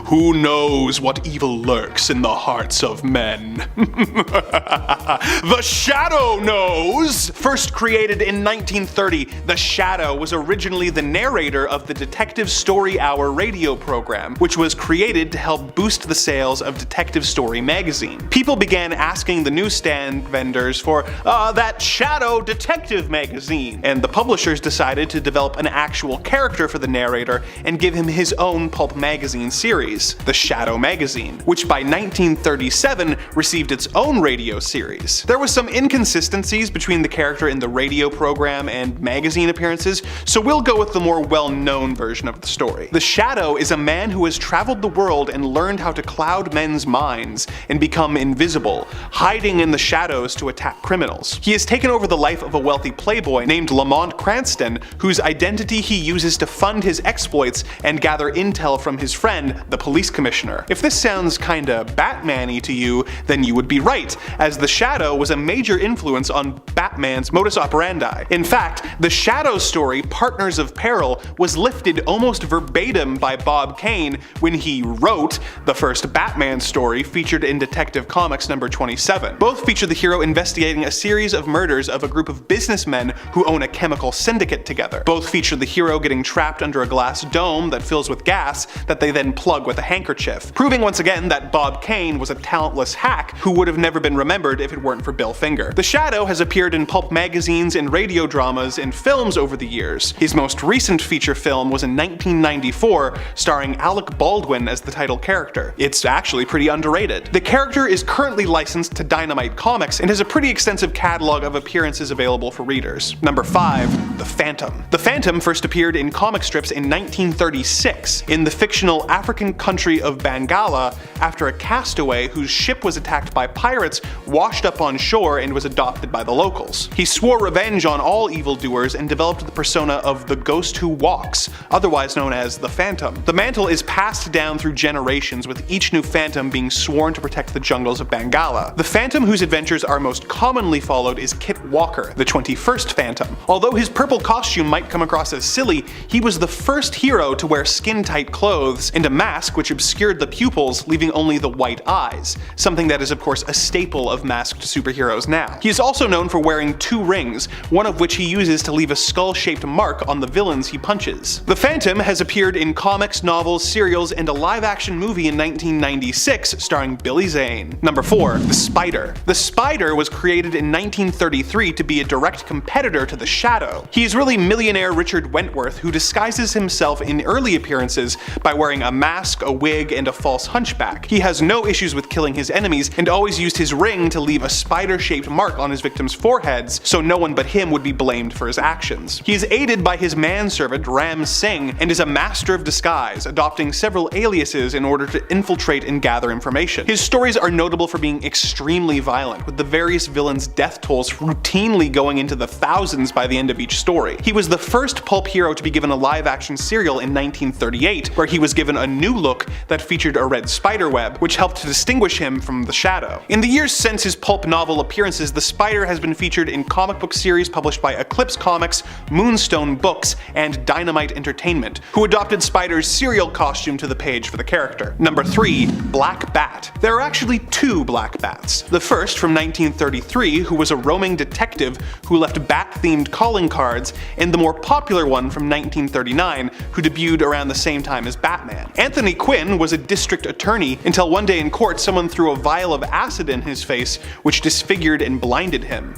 Who knows what evil lurks in the hearts of men? The Shadow knows! First created in 1930, The Shadow was originally the narrator of the Detective Story Hour radio program, which was created to help boost the sales of Detective Story magazine. People began asking the newsstand vendors for that Shadow Detective magazine, and the publishers decided to develop an actual character for the narrator and give him his own pulp magazine series. series, The Shadow magazine, which by 1937 received its own radio series. There was some inconsistencies between the character in the radio program and magazine appearances, so we'll go with the more well-known version of the story. The Shadow is a man who has traveled the world and learned how to cloud men's minds and become invisible, hiding in the shadows to attack criminals. He has taken over the life of a wealthy playboy named Lamont Cranston, whose identity he uses to fund his exploits and gather intel from his friend, the police commissioner. If this sounds kinda Batman-y to you, then you would be right, as the Shadow was a major influence on Batman's modus operandi. In fact, the Shadow story, Partners of Peril, was lifted almost verbatim by Bob Kane when he wrote the first Batman story featured in Detective Comics number 27. Both feature the hero investigating a series of murders of a group of businessmen who own a chemical syndicate together. Both feature the hero getting trapped under a glass dome that fills with gas that they then plug with a handkerchief, proving once again that Bob Kane was a talentless hack who would have never been remembered if it weren't for Bill Finger. The Shadow has appeared in pulp magazines and radio dramas and films over the years. His most recent feature film was in 1994, starring Alec Baldwin as the title character. It's actually pretty underrated. The character is currently licensed to Dynamite Comics and has a pretty extensive catalog of appearances available for readers. Number 5. The Phantom. The Phantom first appeared in comic strips in 1936 in the fictional African country of Bangala after a castaway whose ship was attacked by pirates washed up on shore and was adopted by the locals. He swore revenge on all evildoers and developed the persona of the Ghost Who Walks, otherwise known as the Phantom. The mantle is passed down through generations, with each new Phantom being sworn to protect the jungles of Bangala. The Phantom whose adventures are most commonly followed is Kit Walker, the 21st Phantom. Although his purple costume might come across as silly, he was the first hero to wear skin-tight clothes and a mask which obscured the pupils, leaving only the white eyes, something that is of course a staple of masked superheroes now. He is also known for wearing 2 rings, one of which he uses to leave a skull-shaped mark on the villains he punches. The Phantom has appeared in comics, novels, serials, and a live-action movie in 1996 starring Billy Zane. Number 4. The Spider. The Spider was created in 1933 to be a direct competitor to the Shadow. He is really millionaire Richard Wentworth, who disguises himself in early appearances by wearing a mask, a wig, and a false hunchback. He has no issues with killing his enemies and always used his ring to leave a spider-shaped mark on his victims' foreheads so no one but him would be blamed for his actions. He is aided by his manservant Ram Singh and is a master of disguise, adopting several aliases in order to infiltrate and gather information. His stories are notable for being extremely violent, with the various villains' death tolls routinely going into the thousands by the end of each story. He was the first pulp hero to be given a live-action serial in 1938, where he was given a new look that featured a red spiderweb, which helped to distinguish him from the Shadow. In the years since his pulp novel appearances, the Spider has been featured in comic book series published by Eclipse Comics, Moonstone Books, and Dynamite Entertainment, who adopted Spider's serial costume to the page for the character. Number 3. Black Bat. There are actually 2 Black Bats. The first, from 1933, who was a roaming detective who left bat-themed calling cards, and the more popular one from 1939, who debuted around the same time as Batman. Anthony Quinn was a district attorney until one day in court someone threw a vial of acid in his face, which disfigured and blinded him.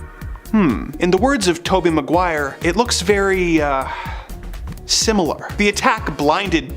In the words of Tobey Maguire, it looks very, similar. The attack blinded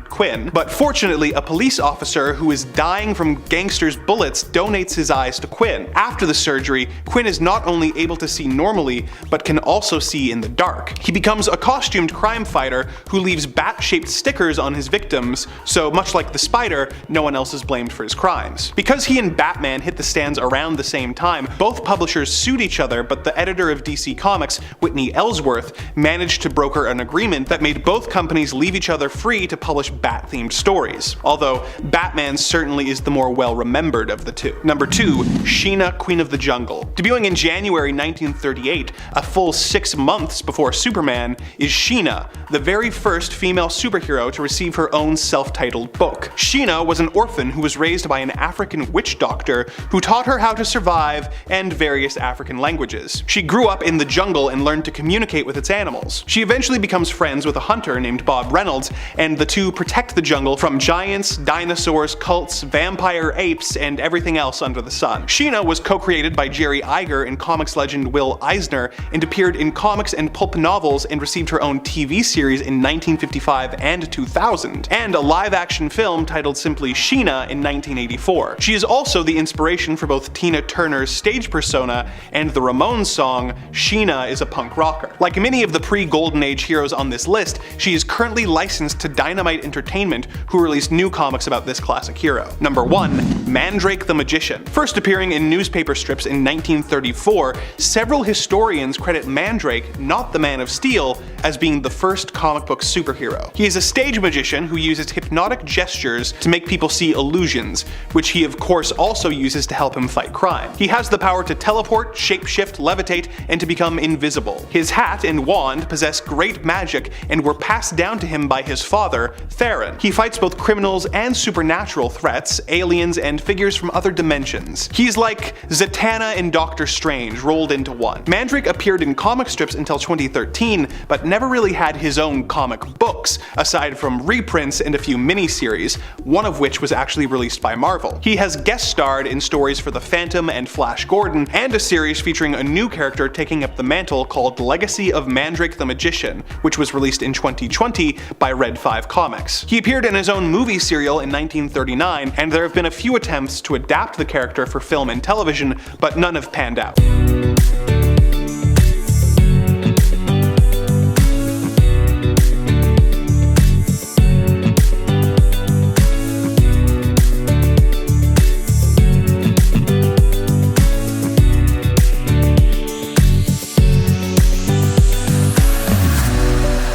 Quinn, but fortunately a police officer who is dying from gangsters' bullets donates his eyes to Quinn. After the surgery, Quinn is not only able to see normally, but can also see in the dark. He becomes a costumed crime fighter who leaves bat-shaped stickers on his victims, so much like the Spider, no one else is blamed for his crimes. Because he and Batman hit the stands around the same time, both publishers sued each other, but the editor of DC Comics, Whitney Ellsworth, managed to broker an agreement that made both companies leave each other free to publish bat-themed stories, although Batman certainly is the more well-remembered of the two. Number 2. Sheena, Queen of the Jungle. Debuting in January 1938, a full 6 months before Superman, is Sheena, the very first female superhero to receive her own self-titled book. Sheena was an orphan who was raised by an African witch doctor who taught her how to survive and various African languages. She grew up in the jungle and learned to communicate with its animals. She eventually becomes friends with a hunter named Bob Reynolds, and the two protect the jungle from giants, dinosaurs, cults, vampire apes, and everything else under the sun. Sheena was co-created by Jerry Iger and comics legend Will Eisner, and appeared in comics and pulp novels and received her own TV series in 1955 and 2000, and a live-action film titled simply Sheena in 1984. She is also the inspiration for both Tina Turner's stage persona and the Ramones song Sheena is a Punk Rocker. Like many of the pre-Golden Age heroes on this list, she is currently licensed to Dynamite Entertainment, who released new comics about this classic hero. Number 1. Mandrake the Magician. First appearing in newspaper strips in 1934, several historians credit Mandrake, not the Man of Steel, as being the first comic book superhero. He is a stage magician who uses hypnotic gestures to make people see illusions, which he of course also uses to help him fight crime. He has the power to teleport, shapeshift, levitate, and to become invisible. His hat and wand possess great magic and were passed down to him by his father, Theron. He fights both criminals and supernatural threats, aliens, and figures from other dimensions. He's like Zatanna and Doctor Strange rolled into one. Mandrake appeared in comic strips until 2013, but never really had his own comic books, aside from reprints and a few miniseries, one of which was actually released by Marvel. He has guest starred in stories for The Phantom and Flash Gordon, and a series featuring a new character taking up the mantle called Legacy of Mandrake the Magician, which was released in 2020 by Red 5 Comics. He appeared in his own movie serial in 1939, and there have been a few attempts to adapt the character for film and television, but none have panned out.